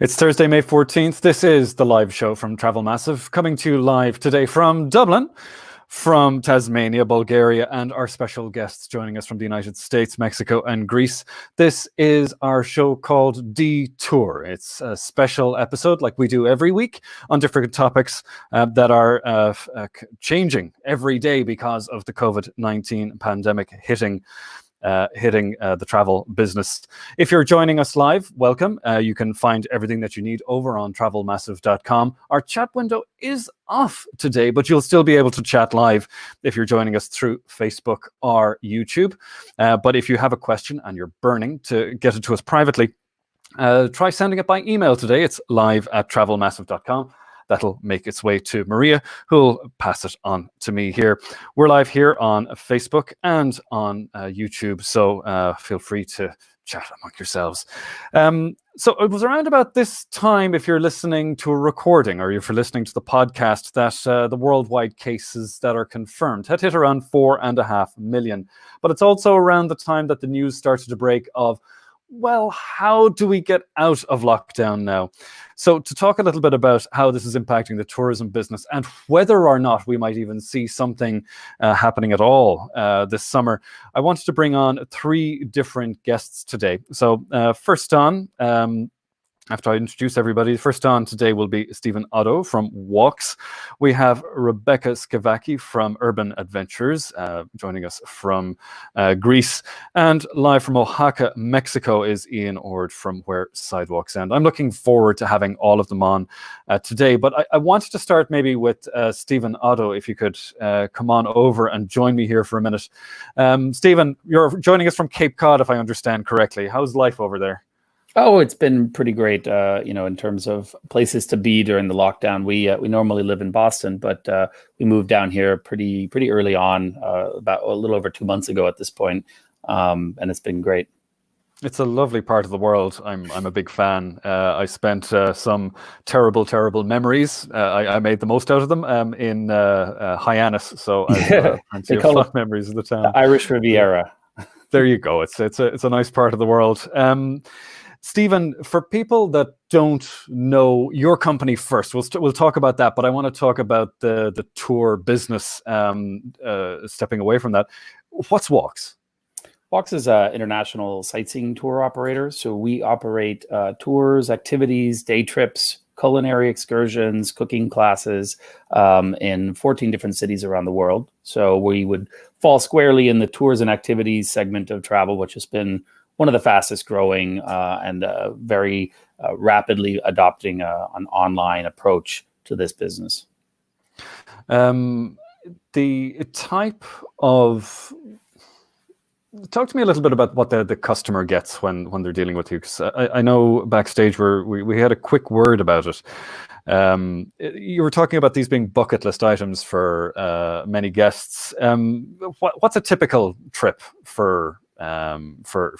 It's Thursday, May 14th. This is the live show from Travel Massive, coming to you live today from Dublin, from Tasmania, Bulgaria, and our special guests joining us from the United States, Mexico, and Greece. This is our show called Detour. It's a special episode, like we do every week, on different topics that are changing every day because of the COVID-19 pandemic hitting the travel business. If you're joining us live, welcome. You can find everything that you need over on travelmassive.com. Our chat window is off today, but you'll still be able to chat live if you're joining us through Facebook or YouTube. But if you have a question and you're burning to get it to us privately, try sending it by email today. It's live@travelmassive.com. That'll make its way to Maria, who'll pass it on to me here. We're live here on Facebook and on YouTube, so feel free to chat among yourselves. So it was around about this time, if you're listening to a recording or if you're listening to the podcast, that the worldwide cases that are confirmed had hit around 4.5 million. But it's also around the time that the news started to break of, well, how do we get out of lockdown now? So to talk a little bit about how this is impacting the tourism business and whether or not we might even see something happening at all this summer, I wanted to bring on 3 different guests today. So first on, after I introduce everybody, first on today will be Stephen Oddo from Walks. We have Rebecca Skevaki from Urban Adventures, joining us from Greece. And live from Oaxaca, Mexico, is Ian Ord from Where Sidewalks End. I'm looking forward to having all of them on today, but I wanted to start maybe with Stephen Oddo, if you could come on over and join me here for a minute. Stephen, you're joining us from Cape Cod, if I understand correctly. How's life over there? Oh, it's been pretty great, in terms of places to be during the lockdown. We normally live in Boston, but we moved down here pretty early on, about a little over 2 months ago at this point, and it's been great. It's a lovely part of the world. I'm a big fan. I spent some terrible memories. I made the most out of them in Hyannis, so I've plenty of fun memories of the town. The Irish Riviera. There you go. It's a nice part of the world. Stephen, for people that don't know your company first, we'll talk about that, but I want to talk about the tour business, stepping away from that. What's Walks? Walks is an international sightseeing tour operator. So we operate tours, activities, day trips, culinary excursions, cooking classes in 14 different cities around the world. So we would fall squarely in the tours and activities segment of travel, which has been one of the fastest growing and very rapidly adopting an online approach to this business. The type of... Talk to me a little bit about what the customer gets when they're dealing with you. Because I know backstage we had a quick word about it. You were talking about these being bucket list items for many guests. What's a typical trip for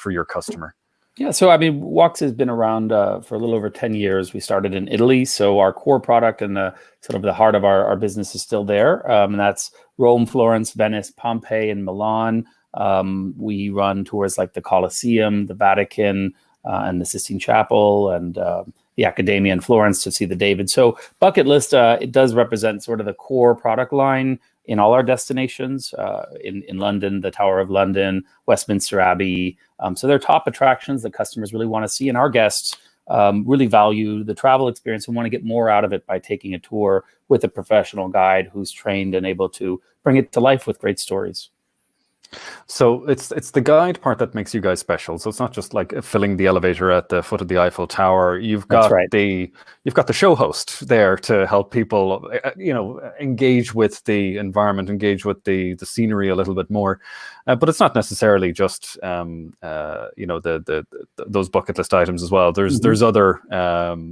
your customer? Yeah, so I mean, Walks has been around for a little over 10 years. We started in Italy, so our core product and the sort of the heart of our business is still there. And that's Rome, Florence, Venice, Pompeii, and Milan. We run tours like the Colosseum, the Vatican, and the Sistine Chapel, and the Accademia in Florence to see the David. So bucket list, it does represent sort of the core product line in all our destinations. In London, the Tower of London, Westminster Abbey. So they're top attractions that customers really want to see, and our guests really value the travel experience and want to get more out of it by taking a tour with a professional guide who's trained and able to bring it to life with great stories. So it's the guide part that makes you guys special. So it's not just like filling the elevator at the foot of the Eiffel Tower. You've got the show host there to help people, engage with the environment, engage with the scenery a little bit more. But it's not necessarily just those bucket list items as well. There's other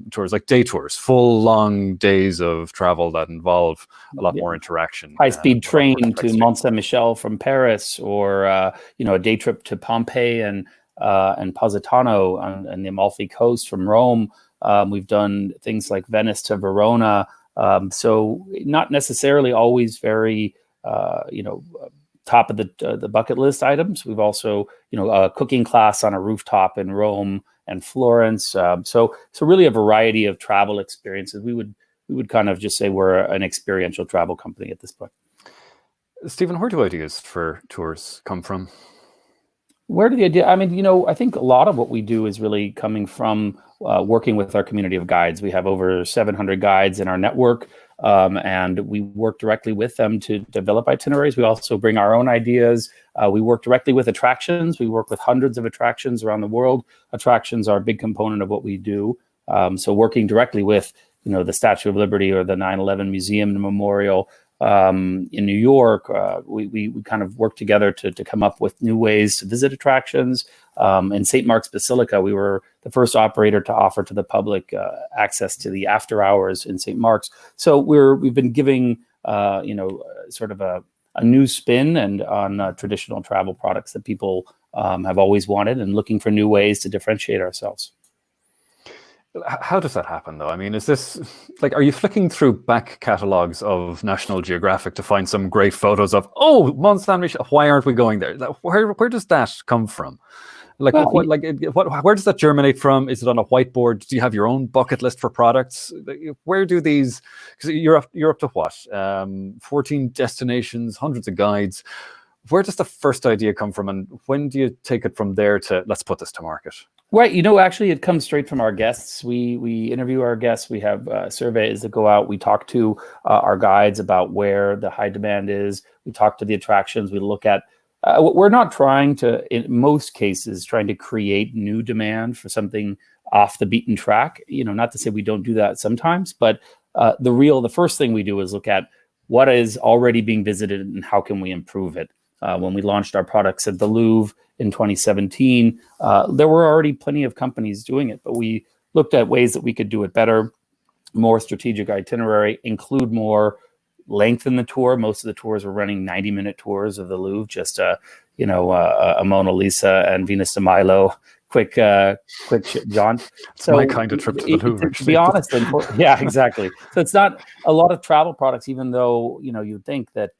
tours, like day tours, full long days of travel that involve a lot more interaction. High-speed train to Mont Saint-Michel from Paris, or a day trip to Pompeii and Positano and the Amalfi Coast from Rome. We've done things like Venice to Verona. So not necessarily always very top of the bucket list items. We've also a cooking class on a rooftop in Rome and Florence. So really a variety of travel experiences. We would kind of just say we're an experiential travel company at this point. Stephen, where do ideas for tours come from? Where did the idea? I mean, I think a lot of what we do is really coming from working with our community of guides. We have over 700 guides in our network, and we work directly with them to develop itineraries. We also bring our own ideas. We work directly with attractions. We work with hundreds of attractions around the world. Attractions are a big component of what we do. So working directly with, the Statue of Liberty or the 9/11 Museum and Memorial, in New York, we kind of worked together to come up with new ways to visit attractions. In St. Mark's Basilica, we were the first operator to offer to the public access to the after hours in St. Mark's. So we've been giving sort of a new spin and on traditional travel products that people have always wanted, and looking for new ways to differentiate ourselves. How does that happen, though? I mean, is this like, are you flicking through back catalogs of National Geographic to find some great photos of, Mont Saint Michel? Why aren't we going there? Where does that come from? Like, where does that germinate from? Is it on a whiteboard? Do you have your own bucket list for products? Where do these? Because you're up to what? 14 destinations, hundreds of guides. Where does the first idea come from, and when do you take it from there to let's put this to market? Right. Actually, it comes straight from our guests. We interview our guests. We have surveys that go out. We talk to our guides about where the high demand is. We talk to the attractions. We look at, we're not trying to, in most cases, trying to create new demand for something off the beaten track. Not to say we don't do that sometimes, but the first thing we do is look at what is already being visited and how can we improve it. When we launched our products at the Louvre in 2017, there were already plenty of companies doing it, but we looked at ways that we could do it better, more strategic itinerary, include more length in the tour. Most of the tours were running 90-minute tours of the Louvre, just a Mona Lisa and Venus de Milo quick jaunt. So my kind of trip to the Louvre. To be honest, yeah, exactly. So it's not a lot of travel products, even though you'd think that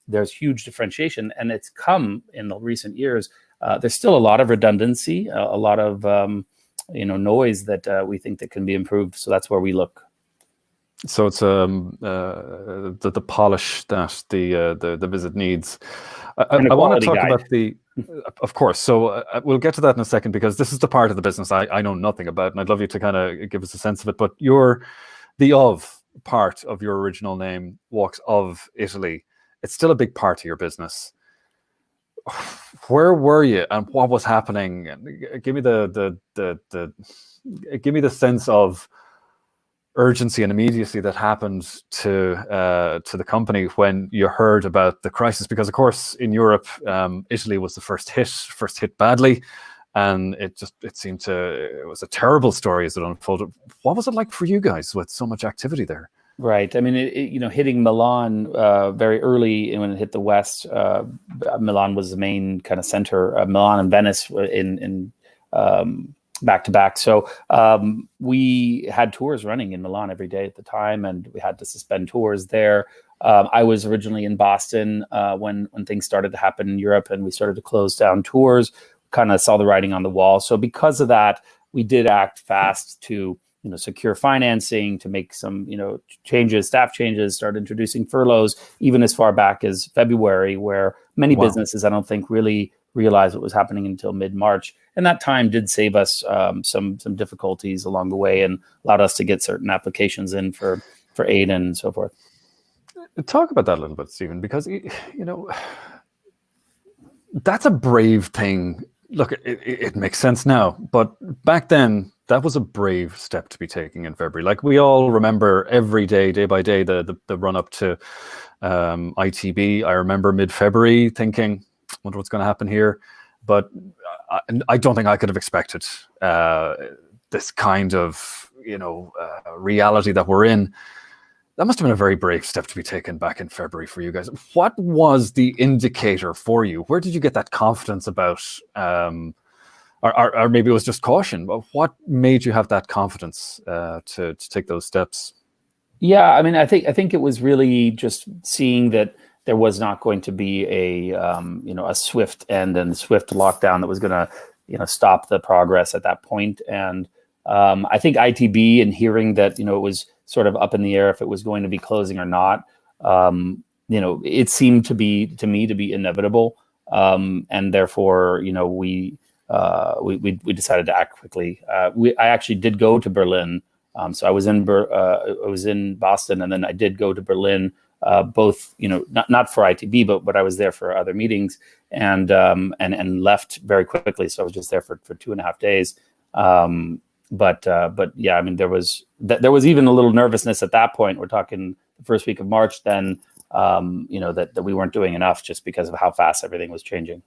there's huge differentiation, and it's come in the recent years. There's still a lot of redundancy, a lot of noise that we think that can be improved. So that's where we look. So it's the polish that the visit needs. I want to talk about of course. So we'll get to that in a second, because this is the part of the business I know nothing about, and I'd love you to kind of give us a sense of it. But the part of your original name, Walks of Italy, it's still a big part of your business. Where were you and what was happening? Give me give me the sense of urgency and immediacy that happened to the company when you heard about the crisis, because of course in Europe, Italy was the first hit badly, and it was a terrible story as it unfolded. What was it like for you guys with so much activity there? Right. I mean, hitting Milan very early when it hit the West. Milan was the main kind of center. Milan and Venice in back to back. So we had tours running in Milan every day at the time, and we had to suspend tours there. I was originally in Boston when things started to happen in Europe, and we started to close down tours. Kind of saw the writing on the wall. So because of that, we did act fast to secure financing, to make some, changes, staff changes, start introducing furloughs, even as far back as February, where many businesses, I don't think, really realized what was happening until mid-March. And that time did save us some difficulties along the way, and allowed us to get certain applications in for aid and so forth. Talk about that a little bit, Stephen, because, that's a brave thing. Look, it makes sense now, but back then, that was a brave step to be taking in February. Like, we all remember every day by day, the run up to ITB. I remember mid-February thinking, wonder what's going to happen here. But I don't think I could have expected this kind of, reality that we're in. That must have been a very brave step to be taken back in February for you guys. What was the indicator for you? Where did you get that confidence about, or maybe it was just caution, but what made you have that confidence to take those steps? Yeah, I mean, I think it was really just seeing that there was not going to be a swift end and swift lockdown that was going to stop the progress at that point. And I think ITB, and hearing that it was sort of up in the air if it was going to be closing or not, it seemed to me to be inevitable, and therefore we decided to act quickly. I actually did go to Berlin. So I was in Boston, and then I did go to Berlin, both not for ITB, but I was there for other meetings, and left very quickly. So I was just there for 2.5 days. But yeah, I mean, there was even a little nervousness at that point. We're talking the first week of March then, that we weren't doing enough just because of how fast everything was changing.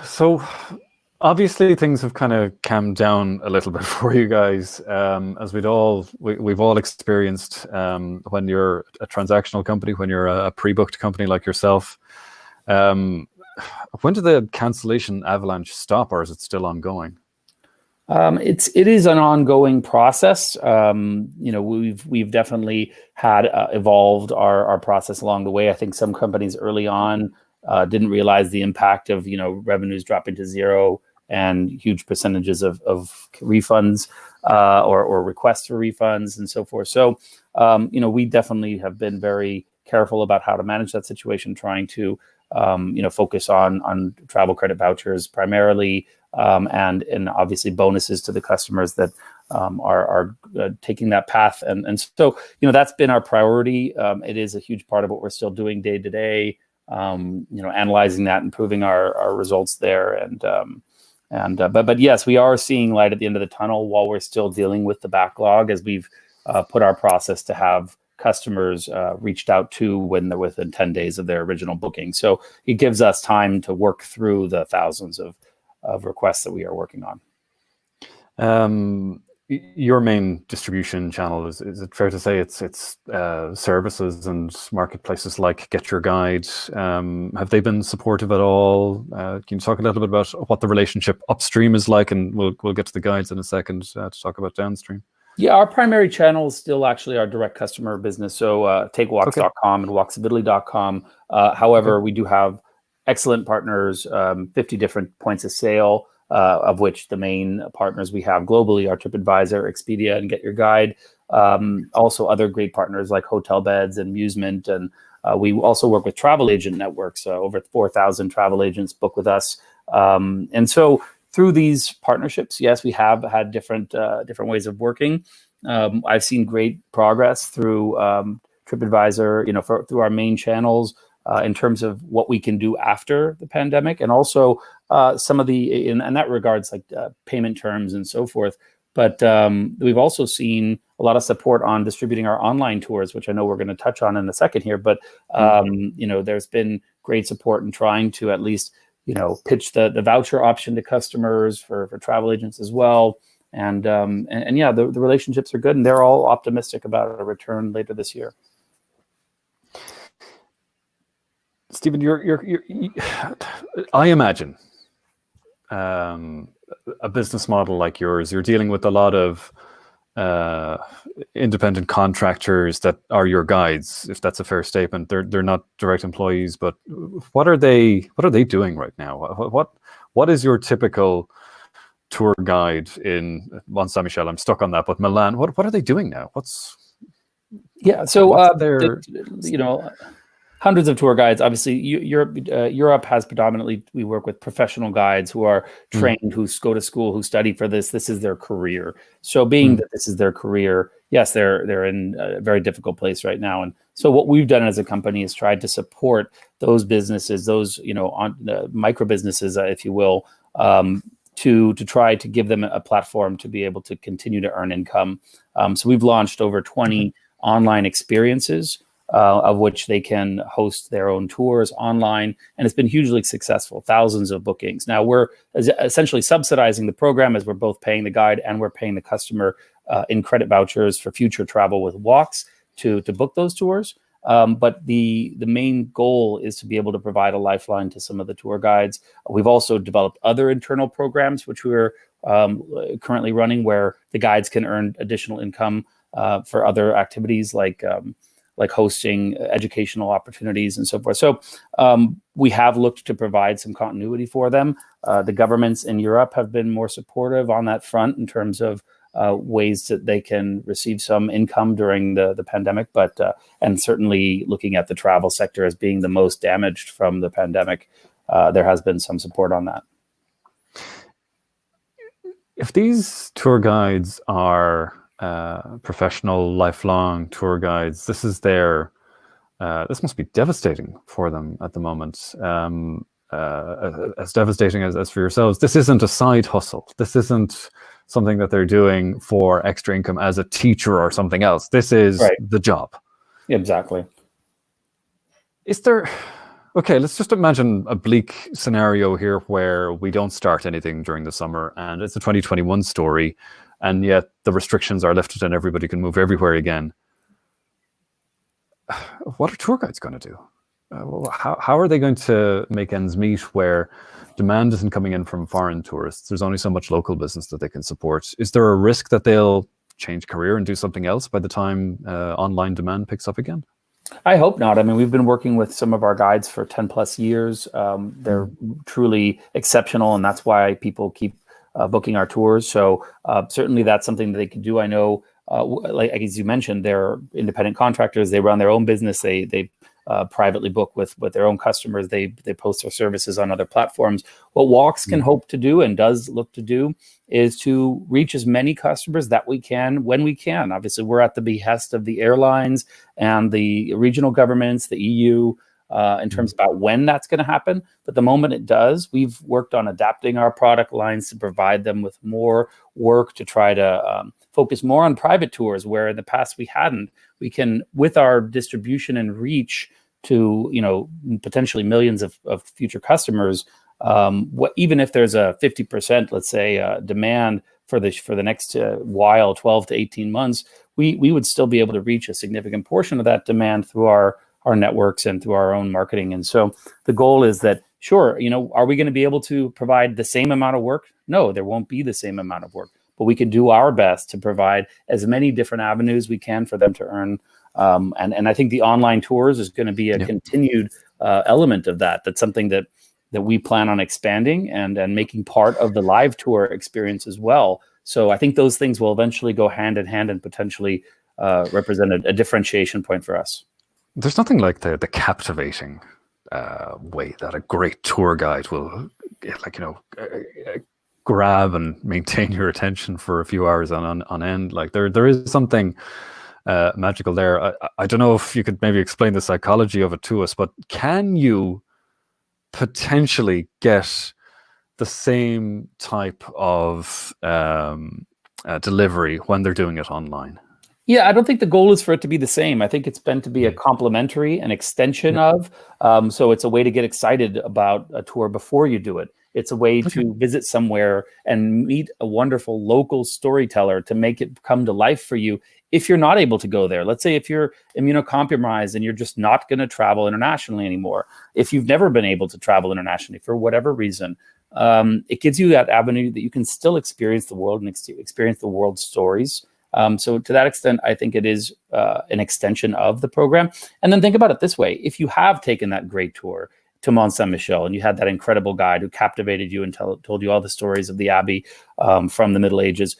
So obviously things have kind of calmed down a little bit for you guys, as we've all experienced, when you're a transactional company, when you're a pre-booked company like yourself. When did the cancellation avalanche stop, or is it still ongoing? It is an ongoing process. We've definitely had evolved our process along the way. I think some companies early on didn't realize the impact of revenues dropping to zero and huge percentages of refunds or requests for refunds and so forth. So we definitely have been very careful about how to manage that situation, trying to focus on travel credit vouchers primarily, and obviously bonuses to the customers that are taking that path. And so, that's been our priority. It is a huge part of what we're still doing day to day, analyzing that, improving our results there. But yes, we are seeing light at the end of the tunnel while we're still dealing with the backlog, as we've put our process to have customers reached out to when they're within 10 days of their original booking. So it gives us time to work through the thousands of requests that we are working on. Your main distribution channel, is it fair to say it's services and marketplaces like Get Your Guide? Have they been supportive at all? Can you talk a little bit about what the relationship upstream is like? And we'll get to the guides in a second to talk about downstream. Yeah, our primary channel is still actually our direct customer business. So takewalks.com and walksability.com. However, we do have excellent partners, 50 different points of sale, of which the main partners we have globally are TripAdvisor, Expedia, and Get Your Guide. Also other great partners like Hotel Beds and Musement. And we also work with travel agent networks. Over 4,000 travel agents book with us. And so through these partnerships, yes, we have had different ways of working. I've seen great progress through TripAdvisor, through our main channels, in terms of what we can do after the pandemic, and also some of the in that regards, like payment terms and so forth. But we've also seen a lot of support on distributing our online tours, which I know we're going to touch on in a second here. But there's been great support in trying to at least pitch the voucher option to customers for travel agents as well. And yeah, the relationships are good, and they're all optimistic about a return later this year. Stephen, I imagine a business model like yours, you're dealing with a lot of independent contractors that are your guides, if that's a fair statement. They're not direct employees, but what are they doing right now? What is your typical tour guide in Mont Saint Michel? I'm stuck on that, but Milan, what are they doing now? Hundreds of tour guides. Obviously, Europe has predominantly, we work with professional guides who are trained, who go to school, who study for this. This is their career. So being that this is their career, yes, they're in a very difficult place right now. And so what we've done as a company is tried to support those businesses, those micro businesses, if you will, to try to give them a platform to be able to continue to earn income. So we've launched over 20 online experiences, of which they can host their own tours online. And it's been hugely successful, thousands of bookings. Now we're essentially subsidizing the program, as we're both paying the guide and we're paying the customer in credit vouchers for future travel with Walks to book those tours. But the main goal is to be able to provide a lifeline to some of the tour guides. We've also developed other internal programs, which we're currently running, where the guides can earn additional income for other activities like like hosting educational opportunities and so forth. So we have looked to provide some continuity for them. The governments in Europe have been more supportive on that front in terms of ways that they can receive some income during the pandemic, but and certainly looking at the travel sector as being the most damaged from the pandemic, there has been some support on that. If these tour guides are professional, lifelong tour guides, this must be devastating for them at the moment. As devastating as for yourselves. This isn't a side hustle. This isn't something that they're doing for extra income as a teacher or something else. This is the job. Exactly. Is there... Okay, let's just imagine a bleak scenario here where we don't start anything during the summer and it's a 2021 story, and yet the restrictions are lifted and everybody can move everywhere again. What are tour guides going to do? How are they going to make ends meet where demand isn't coming in from foreign tourists? There's only so much local business that they can support. Is there a risk that they'll change career and do something else by the time online demand picks up again? I hope not. I mean, we've been working with some of our guides for 10 plus years. They're truly exceptional, and that's why people keep booking our tours. So certainly that's something that they can do. I know, like as you mentioned, they're independent contractors. They run their own business. They privately book with their own customers. They post their services on other platforms. What Walks can hope to do and does look to do is to reach as many customers that we can when we can. Obviously, we're at the behest of the airlines and the regional governments, the EU, in terms about when that's going to happen. But the moment it does, we've worked on adapting our product lines to provide them with more work to try to focus more on private tours, where in the past we hadn't. We can, with our distribution and reach to, potentially millions of future customers, even if there's a 50%, let's say, demand for the next while, 12 to 18 months, we would still be able to reach a significant portion of that demand through our networks and through our own marketing. And so the goal is that, sure, are we going to be able to provide the same amount of work? No, there won't be the same amount of work, but we can do our best to provide as many different avenues we can for them to earn. And I think the online tours is going to be a continued element of that. That's something that we plan on expanding and making part of the live tour experience as well. So I think those things will eventually go hand in hand and potentially represent a differentiation point for us. There's nothing like the captivating way that a great tour guide will, grab and maintain your attention for a few hours on end. Like there is something magical there. I don't know if you could maybe explain the psychology of it to us, but can you potentially get the same type of delivery when they're doing it online? Yeah, I don't think the goal is for it to be the same. I think it's meant to be a complementary, an extension of. So it's a way to get excited about a tour before you do it. It's a way to visit somewhere and meet a wonderful local storyteller to make it come to life for you if you're not able to go there. Let's say if you're immunocompromised and you're just not going to travel internationally anymore. If you've never been able to travel internationally for whatever reason, it gives you that avenue that you can still experience the world and experience the world's stories. So to that extent, I think it is an extension of the program. And then think about it this way. If you have taken that great tour to Mont Saint-Michel and you had that incredible guide who captivated you and told you all the stories of the Abbey from the Middle Ages,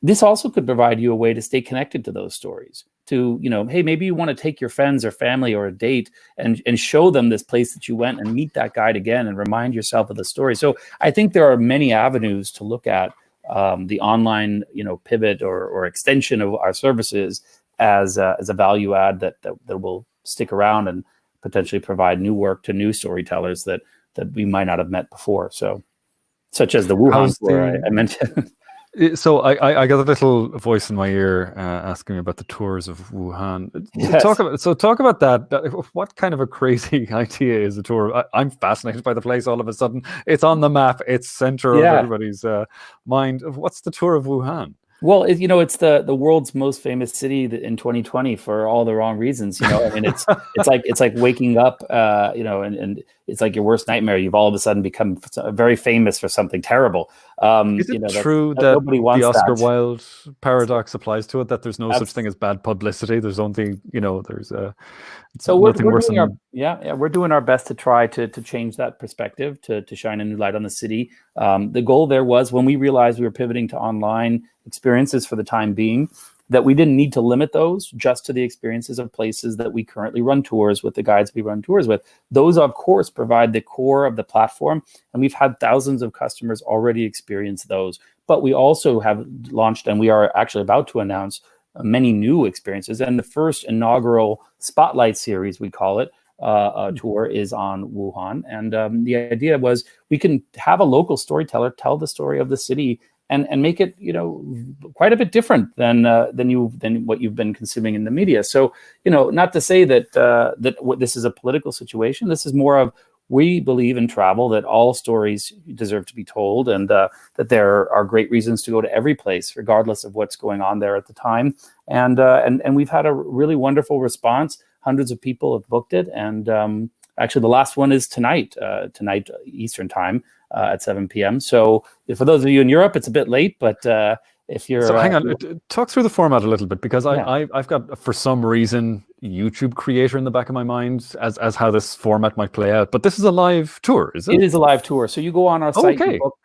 this also could provide you a way to stay connected to those stories. To, hey, maybe you want to take your friends or family or a date and show them this place that you went and meet that guide again and remind yourself of the story. So I think there are many avenues to look at the online, pivot or extension of our services as a value add that will stick around and potentially provide new work to new storytellers that we might not have met before. So, such as the Wuhan tour I mentioned. So I got a little voice in my ear asking me about the tours of Wuhan. Yes. Talk about that. What kind of a crazy idea is a tour? I'm fascinated by the place all of a sudden. It's on the map. It's center of everybody's mind. What's the tour of Wuhan? Well, it's the world's most famous city in 2020 for all the wrong reasons. I mean, it's like waking up, and it's like your worst nightmare. You've all of a sudden become very famous for something terrible. Is it That true that nobody the wants Oscar that. Wilde paradox applies to it? That there's no such Abs- thing as bad publicity. There's only, there's it's So nothing we're worse doing our than. we're doing our best to try to change that perspective, to shine a new light on the city. The goal there was, when we realized we were pivoting to online experiences for the time being, that we didn't need to limit those just to the experiences of places that we currently run tours with, the guides we run tours with. Those, of course, provide the core of the platform, and we've had thousands of customers already experience those. But we also have launched, and we are actually about to announce, many new experiences. And the first inaugural Spotlight series, we call it, tour is on Wuhan. And the idea was, we can have a local storyteller tell the story of the city and make it, quite a bit different than what you've been consuming in the media. So, not to say that this is a political situation. This is more of, we believe in travel that all stories deserve to be told, and that there are great reasons to go to every place, regardless of what's going on there at the time. And we've had a really wonderful response. Hundreds of people have booked it, and actually, the last one is tonight Eastern time, at 7 p.m. So for those of you in Europe, it's a bit late, but if you're So hang on, talk through the format a little bit, because Yeah. I've got, for some reason, YouTube creator in the back of my mind as how this format might play out. But this is a live tour, is it? It is a live tour. So you go on our Oh, site, you okay. book,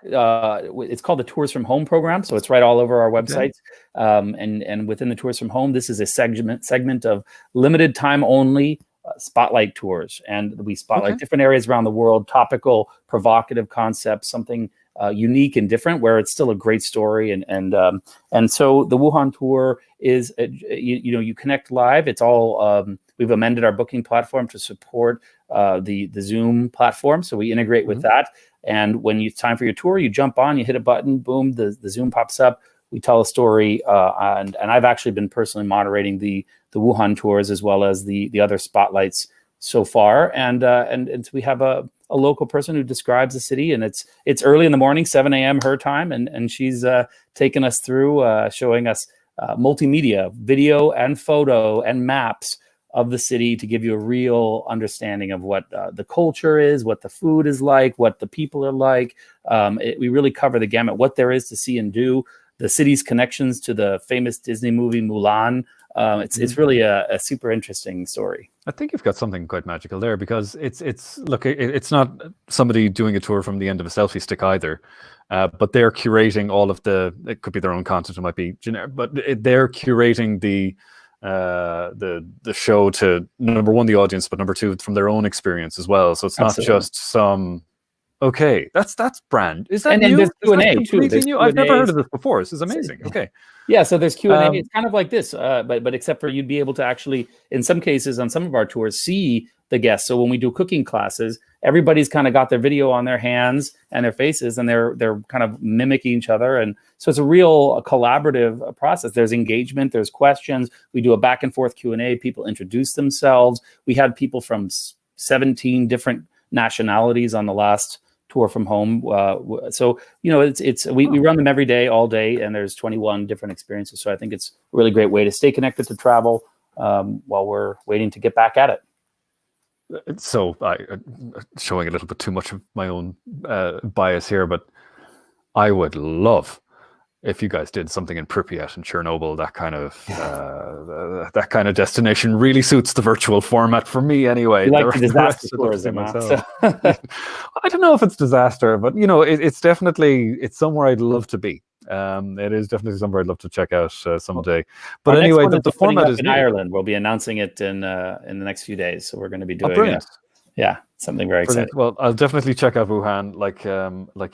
it's called the Tours from Home program. So it's right all over our Okay. website. And within the Tours from Home, this is a segment of limited time only spotlight tours. And we spotlight Okay. different areas around the world, topical, provocative concepts, something unique and different, where it's still a great story. And so the Wuhan tour is, you connect live. It's all, we've amended our booking platform to support the Zoom platform. So we integrate with that. And when it's time for your tour, you jump on, you hit a button, boom, the Zoom pops up. We tell a story, and I've actually been personally moderating the Wuhan tours, as well as the other spotlights so far. And so we have a local person who describes the city, and it's early in the morning, 7 a.m. her time, and she's taken us through, showing us multimedia, video and photo and maps of the city, to give you a real understanding of what the culture is, what the food is like, what the people are like. We really cover the gamut, what there is to see and do, the city's connections to the famous Disney movie Mulan. It's really a super interesting story. I think you've got something quite magical there, because it's not somebody doing a tour from the end of a selfie stick either, but they're curating all of it could be their own content, it might be generic, but they're curating the show to, number one, the audience, but number two, from their own experience as well. So it's not Absolutely. just some. Okay, that's brand. Is that And new? there's Is that Q&A too. completely There's new? I've never heard Q&As. of this before. This is amazing. Okay. Yeah, so there's Q&A. It's Um, kind of like this, but except for, you'd be able to actually, in some cases, on some of our tours, see the guests. So when we do cooking classes, everybody's kind of got their video on their hands and their faces, and they're kind of mimicking each other. And so it's a real collaborative process. There's engagement, there's questions. We do a back and forth Q&A. People introduce themselves. We had people from 17 different nationalities on the last tour from home. So, we run them every day, all day, and there's 21 different experiences. So I think it's a really great way to stay connected to travel while we're waiting to get back at it. so showing a little bit too much of my own bias here, but I would love if you guys did something in Pripyat and Chernobyl. That kind of destination really suits the virtual format for me anyway. You like the rest disaster I'd love to see tourism, myself. huh? I don't know if it's disaster, but it's definitely, it's somewhere I'd love to be. It is definitely somewhere I'd love to check out someday. But Our anyway, next one the opening format up is in new. Ireland. We'll be announcing it in the next few days. So we're going to be doing Brilliant. something very Brilliant. exciting. Well, I'll definitely check out Wuhan. Like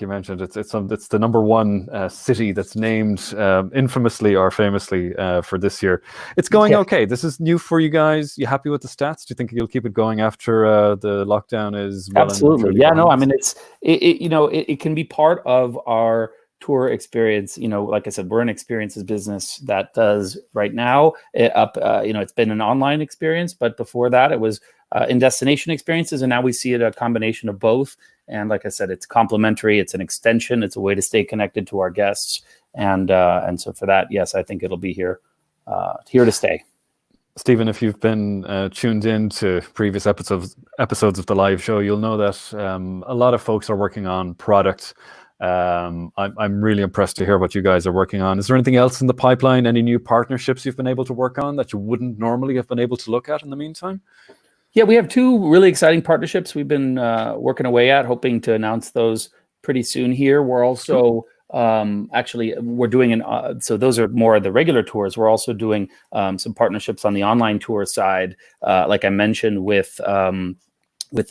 you mentioned, it's the number one city that's named infamously or famously for this year. It's going okay. This is new for you guys. You happy with the stats? Do you think you'll keep it going after the lockdown is well? Absolutely. Yeah. No. I mean, it can be part of our tour experience. Like I said, we're an experiences business that does right now. It's been an online experience, but before that, it was in destination experiences, and now we see it a combination of both. And like I said, it's complementary. It's an extension. It's a way to stay connected to our guests. And so for that, yes, I think it'll be here to stay. Stephen, if you've been tuned in to previous episodes of the live show, you'll know that a lot of folks are working on product. I'm really impressed to hear what you guys are working on. Is there anything else in the pipeline? Any new partnerships you've been able to work on that you wouldn't normally have been able to look at in the meantime? Yeah, we have two really exciting partnerships we've been working away at, hoping to announce those pretty soon here. We're also actually we're doing so those are more of the regular tours. We're also doing some partnerships on the online tour side, like I mentioned, with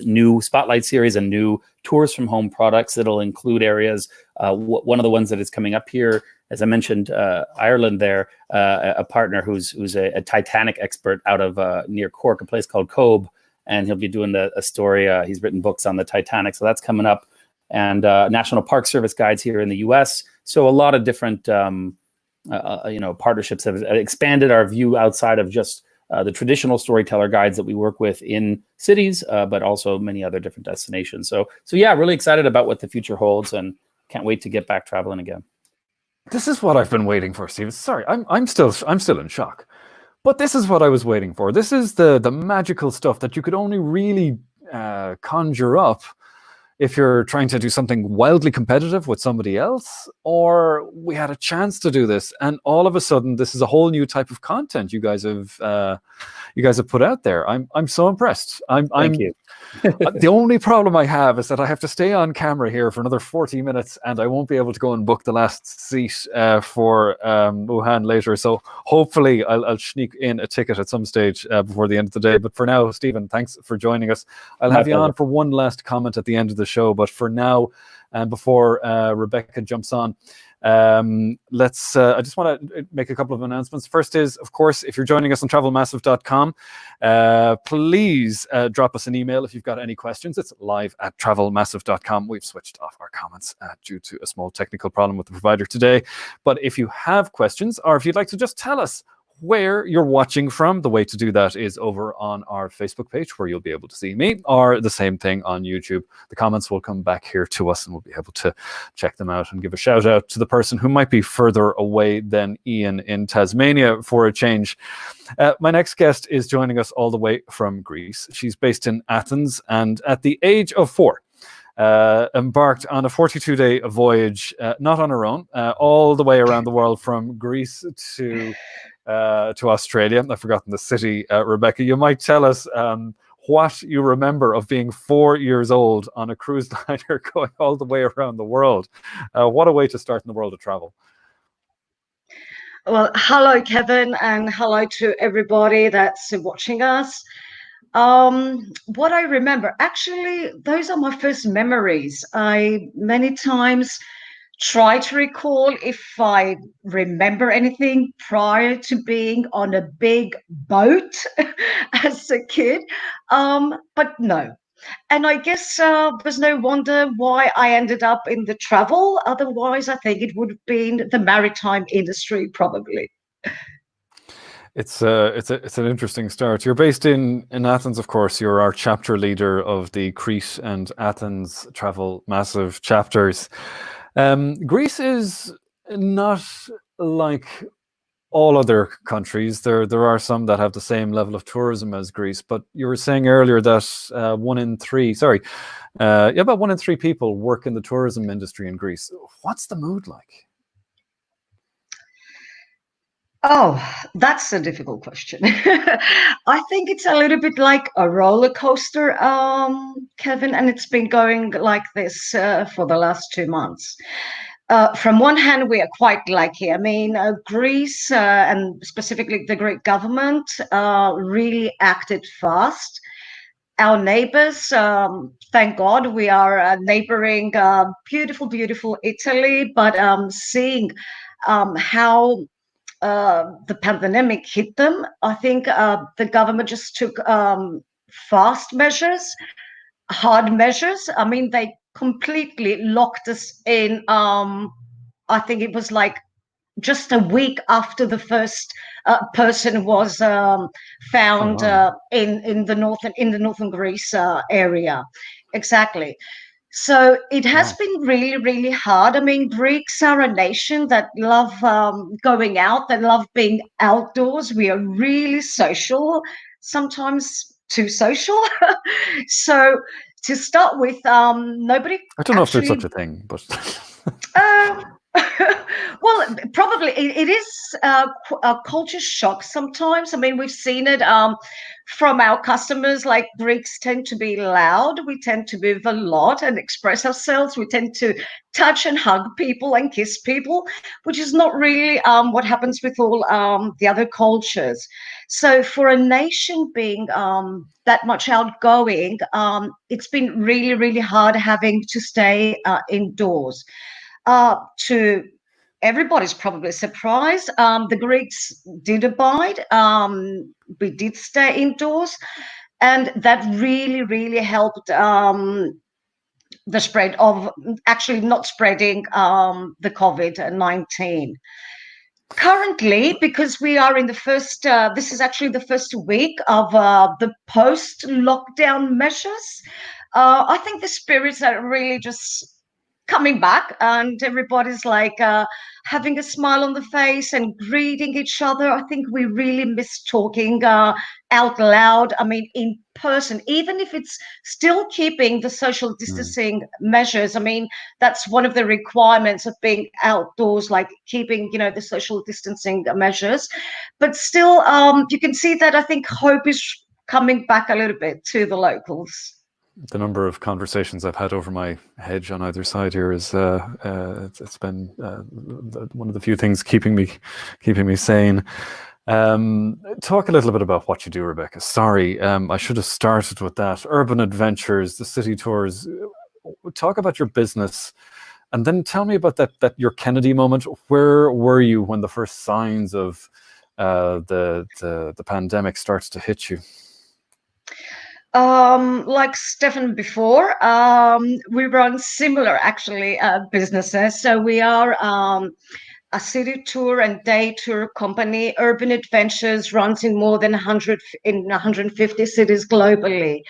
new spotlight series and new tours from home products that'll include areas. One of the ones that is coming up here, as I mentioned, Ireland there, a partner who's a Titanic expert out of near Cork, a place called Cobh, and he'll be doing a story. He's written books on the Titanic, so that's coming up. And National Park Service guides here in the U.S. So a lot of different partnerships have expanded our view outside of just the traditional storyteller guides that we work with in cities, but also many other different destinations. So yeah, really excited about what the future holds, and can't wait to get back traveling again. This is what I've been waiting for, Steve. Sorry, I'm still in shock, but this is what I was waiting for. This is the magical stuff that you could only really conjure up if you're trying to do something wildly competitive with somebody else, or we had a chance to do this, and all of a sudden, this is a whole new type of content you guys have put out there. I'm so impressed. Thank you. The only problem I have is that I have to stay on camera here for another 40 minutes, and I won't be able to go and book the last seat for Wuhan later. So hopefully I'll sneak in a ticket at some stage before the end of the day. But for now, Stephen, thanks for joining us. I'll have you on for one last comment at the end of the show. But for now, and before Rebecca jumps on, I just want to make a couple of announcements. First is, of course, if you're joining us on travelmassive.com, please drop us an email if you've got any questions. It's live@travelmassive.com. We've switched off our comments due to a small technical problem with the provider today. But if you have questions, or if you'd like to just tell us where you're watching from, the way to do that is over on our Facebook page, where you'll be able to see me, or the same thing on YouTube. The comments will come back here to us, and we'll be able to check them out and give a shout out to the person who might be further away than Ian in Tasmania for a change. My next guest is joining us all the way from Greece. She's based in Athens, and at the age of 4, embarked on a 42-day voyage, not on her own, all the way around the world from Greece to Australia. I've forgotten the city. Rebecca, you might tell us what you remember of being 4 years old on a cruise liner going all the way around the world. What a way to start in the world of travel. Well, hello, Kevin, and hello to everybody that's watching us. What I remember, actually, those are my first memories. I many times try to recall if I remember anything prior to being on a big boat as a kid, but no. And I guess there's no wonder why I ended up in the travel. Otherwise, I think it would have been the maritime industry, probably. It's an interesting start. You're based in Athens, of course. You're our chapter leader of the Crete and Athens Travel Massive chapters. Greece is not like all other countries. There are some that have the same level of tourism as Greece, but you were saying earlier that about 1 in 3 people work in the tourism industry in Greece. What's the mood like? Oh, that's a difficult question. I think it's a little bit like a roller coaster, Kevin, and it's been going like this for the last 2 months. From one hand, we are quite lucky. I mean, Greece and specifically the Greek government really acted fast. Our neighbors, thank God, we are neighboring beautiful, beautiful Italy, but seeing how the pandemic hit them, I think the government just took fast measures, hard measures. I mean, they completely locked us in. I think it was like just a week after the first person was found in the northern Greece area. Exactly. So it has Wow. been really, really hard. I mean, Greeks are a nation that love going out, that love being outdoors. We are really social, sometimes too social. So to start with, nobody I don't know if there's such actually. a thing, but Um, well, probably it is a culture shock sometimes. I mean, we've seen it from our customers. Like Greeks tend to be loud. We tend to move a lot and express ourselves. We tend to touch and hug people and kiss people, which is not really what happens with all the other cultures. So for a nation being that much outgoing, it's been really, really hard having to stay indoors. To everybody's probably surprised, the Greeks did abide. We did stay indoors, and that really, really helped the spread of actually not spreading the COVID-19. Currently, because we are in the first, this is actually the first week of the post-lockdown measures. I think the spirits are really just coming back, and everybody's like having a smile on the face and greeting each other. I think we really miss talking out loud. I mean, in person, even if it's still keeping the social distancing measures. I mean, that's one of the requirements of being outdoors, like keeping, the social distancing measures. But still, you can see that I think hope is coming back a little bit to the locals. the number of conversations I've had over my hedge on either side here is it's been one of the few things keeping me sane. Talk a little bit about what you do, Rebecca. Sorry, I should have started with that. Urban adventures, the city tours. Talk about your business, and then tell me about that your Kennedy moment. Where were you when the first signs of the pandemic starts to hit you? Like Stefan before, we run similar actually businesses. So we are a city tour and day tour company. Urban Adventures runs in more than 150 cities globally.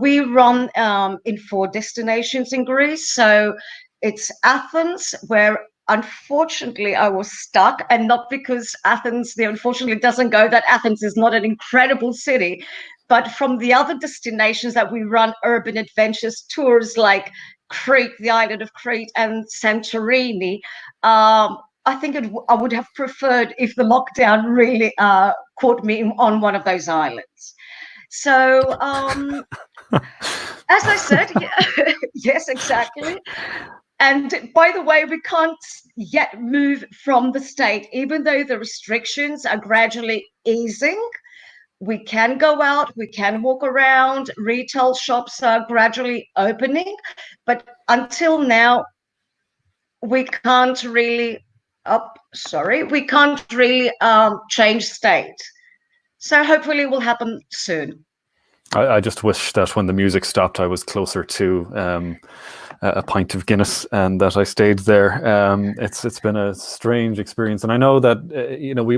We run in 4 destinations in Greece. So it's Athens, where unfortunately I was stuck, and not because Athens, unfortunately doesn't go that Athens is not an incredible city, but from the other destinations that we run urban adventures tours like Crete, the island of Crete, and Santorini. I think I would have preferred if the lockdown really caught me on one of those islands. So, as I said, yeah, yes, exactly. And by the way, we can't yet move from the state, even though the restrictions are gradually easing. We can go out, we can walk around, retail shops are gradually opening, but until now, we can't really, we can't really change state. So hopefully it will happen soon. I just wish that when the music stopped, I was closer to a pint of Guinness and that I stayed there. It's been a strange experience, and I know that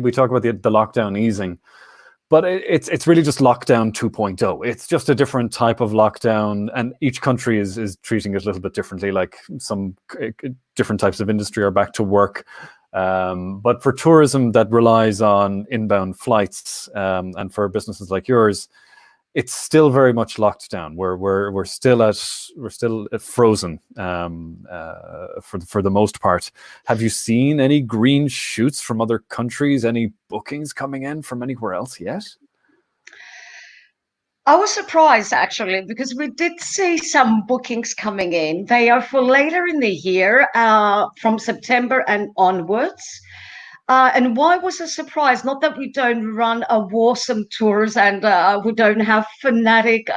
we talk about the lockdown easing, but it's really just lockdown 2.0. It's just a different type of lockdown, and each country is treating it a little bit differently. Like some different types of industry are back to work. But for tourism that relies on inbound flights, and for businesses like yours, it's still very much locked down. We're still frozen for the most part. Have you seen any green shoots from other countries? Any bookings coming in from anywhere else yet? I was surprised actually because we did see some bookings coming in. They are for later in the year, from September and onwards. And why was a surprise? Not that we don't run awesome tours and we don't have fanatic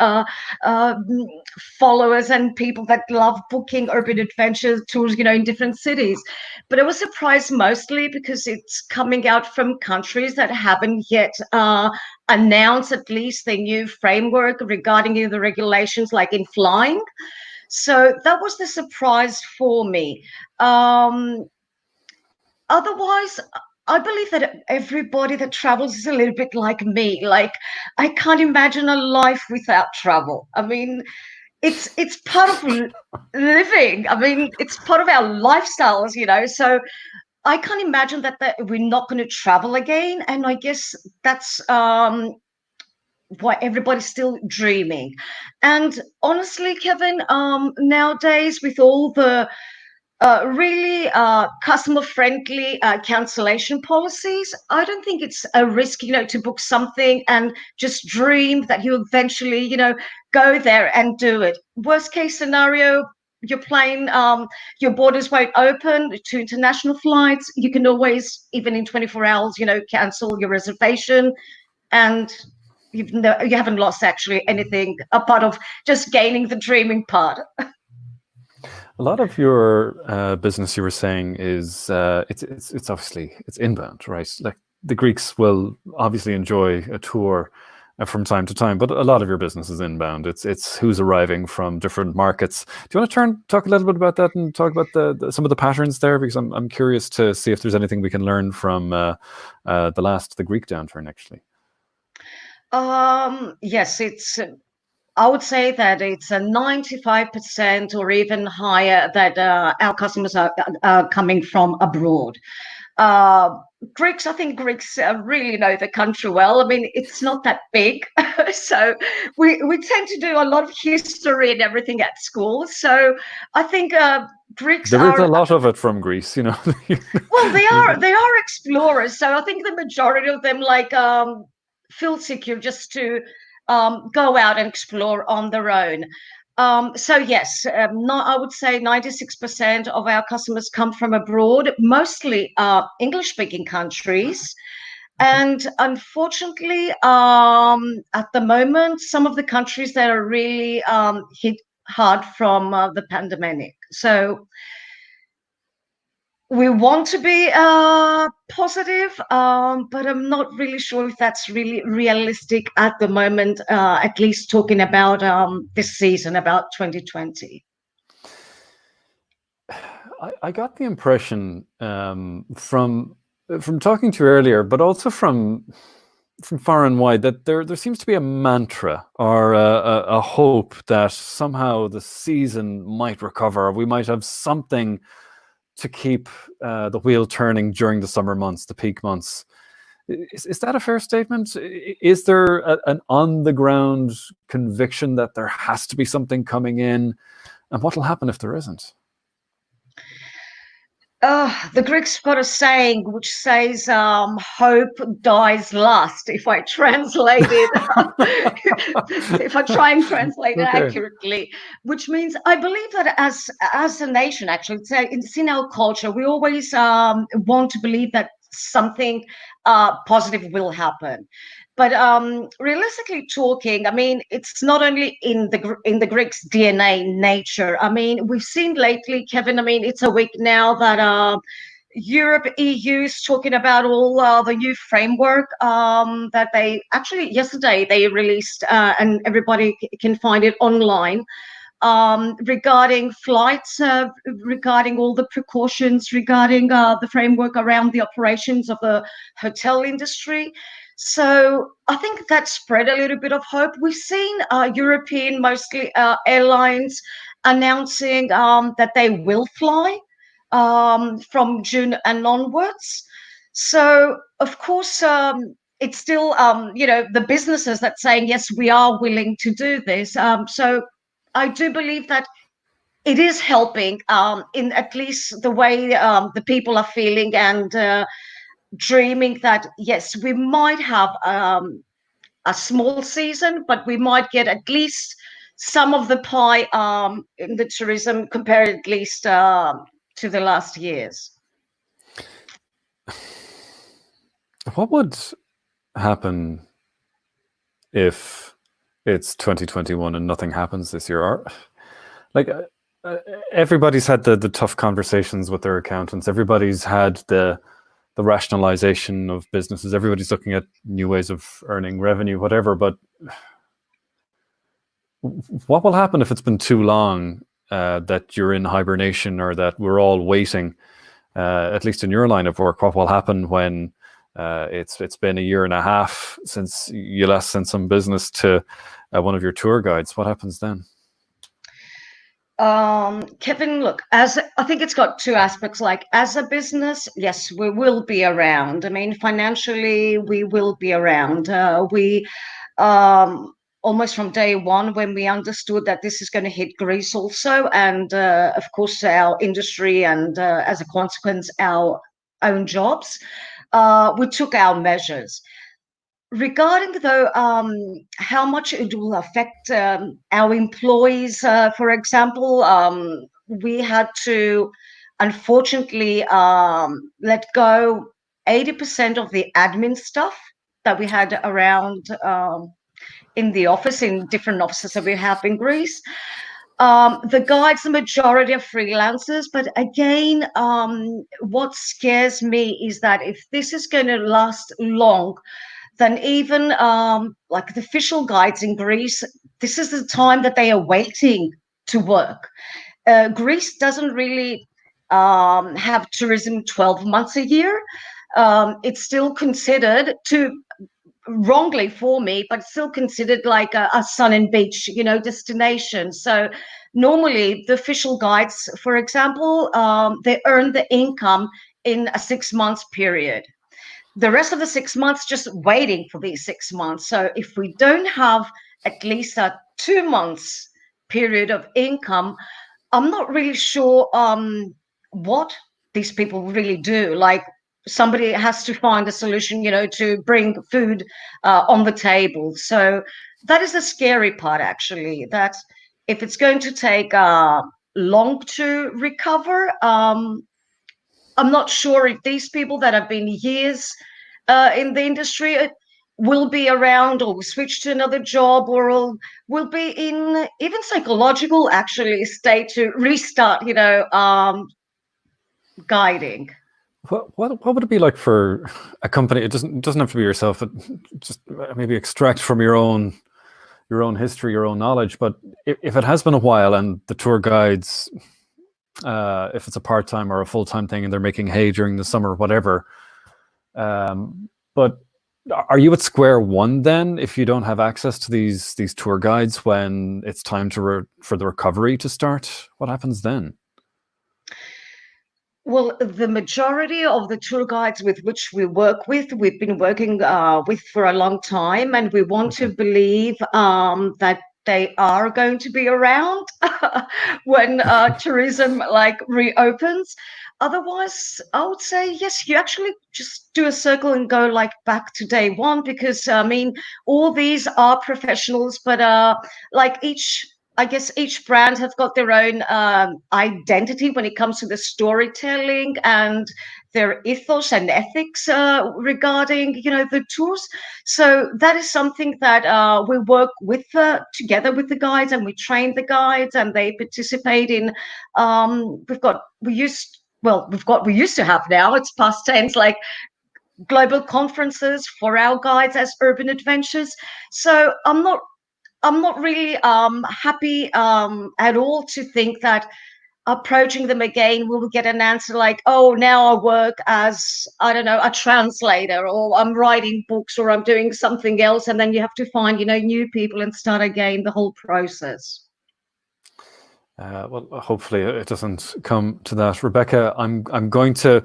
followers and people that love booking urban adventure tours, in different cities. But I was surprised mostly because it's coming out from countries that haven't yet announced at least their new framework regarding the regulations, like in flying. So that was the surprise for me. Otherwise, I believe that everybody that travels is a little bit like me. Like, I can't imagine a life without travel. I mean, it's part of living. I mean, it's part of our lifestyles, So I can't imagine that we're not going to travel again, and I guess that's why everybody's still dreaming. And honestly, Kevin, nowadays with all the really customer-friendly cancellation policies, I don't think it's a risk, to book something and just dream that you eventually, go there and do it. Worst case scenario, your plane, your borders won't open to international flights. You can always, even in 24 hours, cancel your reservation, and you haven't lost actually anything apart of just gaining the dreaming part. A lot of your business, you were saying, is it's obviously it's inbound, right? Like the Greeks will obviously enjoy a tour from time to time, but a lot of your business is inbound. It's who's arriving from different markets. Do you want to talk a little bit about that and talk about some of the patterns there? Because I'm curious to see if there's anything we can learn from the Greek downturn, actually. Yes, I would say that it's a 95% or even higher that our customers are coming from abroad. I think Greeks really know the country well. I mean, it's not that big. So we tend to do a lot of history and everything at school. So I think Greeks there are... is a lot of it from Greece, Well, they are explorers. So I think the majority of them feel secure just to go out and explore on their own. So yes, I would say 96% of our customers come from abroad, mostly English-speaking countries. And unfortunately, at the moment, some of the countries that are really hit hard from the pandemic. So we want to be positive, but I'm not really sure if that's really realistic at the moment, at least talking about this season, about 2020. I got the impression from talking to you earlier, but also from far and wide, that there seems to be a mantra or a hope that somehow the season might recover. We might have something to keep the wheel turning during the summer months, the peak months. Is that a fair statement? Is there an on-the-ground conviction that there has to be something coming in? And what will happen if there isn't? The Greeks got a saying which says, hope dies last, if I translate it, if I try and translate it accurately, which means I believe that as a nation, actually, it's in our culture, we always want to believe that something positive will happen. But realistically talking, I mean, it's not only in the Greeks' DNA nature. I mean, we've seen lately, Kevin. I mean, it's a week now that Europe, EU is talking about all the new framework that they actually yesterday they released, and everybody can find it online. Regarding flights, regarding all the precautions, regarding the framework around the operations of the hotel industry. So I think that spread a little bit of hope. We've seen European, mostly airlines, announcing that they will fly from June and onwards. So, of course, it's still, the businesses that saying, yes, we are willing to do this. So I do believe that it is helping in at least the way the people are feeling and dreaming that, yes, we might have a small season, but we might get at least some of the pie in the tourism compared at least to the last years. What would happen if it's 2021 and nothing happens this year? Everybody's had the tough conversations with their accountants. Everybody's had the rationalization of businesses. Everybody's looking at new ways of earning revenue, whatever. But what will happen if it's been too long that you're in hibernation, or that we're all waiting, at least in your line of work? What will happen when it's been a year and a half since you last sent some business to one of your tour guides? What happens then? Kevin, look, as I think it's got two aspects. Like as a business, yes, we will be around. I mean, financially, we will be around. We almost from day one when we understood that this is going to hit Greece also, and of course our industry, and as a consequence our own jobs, we took our measures. Regarding though how much it will affect our employees, for example, we had to unfortunately let go 80% of the admin stuff that we had around in the office, in different offices that we have in Greece. The guides, the majority are freelancers, but again, what scares me is that if this is going to last long, then even like the official guides in Greece, this is the time that they are waiting to work. Greece doesn't really have tourism 12 months a year. It's still considered to wrongly for me, but still considered like a sun and beach, destination. So normally the official guides, for example, they earn the income in a 6 months period. The rest of the 6 months just waiting for these 6 months. So if we don't have at least a 2 months period of income, I'm not really sure what these people really do. Like somebody has to find a solution, to bring food on the table. So that is the scary part, actually, that if it's going to take long to recover, I'm not sure if these people that have been years in the industry will be around, or will switch to another job, or will be in even psychological actually state to restart, guiding. What would it be like for a company? It doesn't have to be yourself, but just maybe extract from your own history, your own knowledge. But if it has been a while and the tour guides, if it's a part-time or a full-time thing, and they're making hay during the summer, whatever. But are you at square one then if you don't have access to these tour guides when it's time for the recovery to start? What happens then? Well, the majority of the tour guides with which we work with, we've been working with for a long time, and we want to believe that they are going to be around when tourism like reopens. Otherwise, I would say yes, you actually just do a circle and go like back to day one, because I mean, all these are professionals, but like I guess each brand has got their own identity when it comes to the storytelling and their ethos and ethics regarding, the tours. So that is something that we work with together with the guides, and we train the guides, and they participate in. We used to have, now it's past tense, like global conferences for our guides as urban adventures. So I'm not really happy at all to think that approaching them again we'll get an answer like, oh, now I work as, I don't know, a translator, or I'm writing books, or I'm doing something else, and then you have to find, new people and start again the whole process. Well, hopefully it doesn't come to that. Rebecca, I'm going to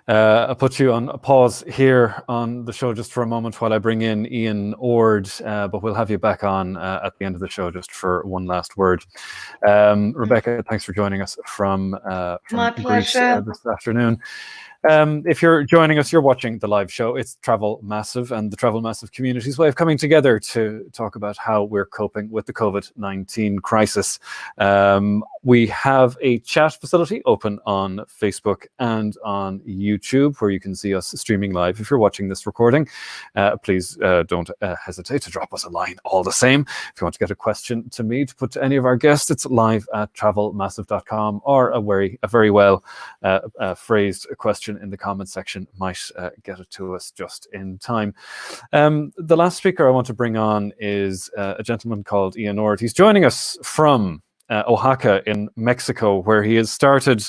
put you on a pause here on the show just for a moment while I bring in Ian Ord, but we'll have you back on at the end of the show just for one last word. Rebecca, thanks for joining us from My Greece pleasure. this afternoon. If you're joining us, you're watching the live show. It's Travel Massive and the Travel Massive community's way of coming together to talk about how we're coping with the COVID-19 crisis. We have a chat facility open on Facebook and on YouTube where you can see us streaming live. If you're watching this recording, please don't hesitate to drop us a line all the same. If you want to get a question to me to put to any of our guests, it's live at travelmassive.com, or a very well phrased question in the comment section might get it to us just in time. The last speaker I want to bring on is a gentleman called Ian Ord. He's joining us from Oaxaca in Mexico, where he has started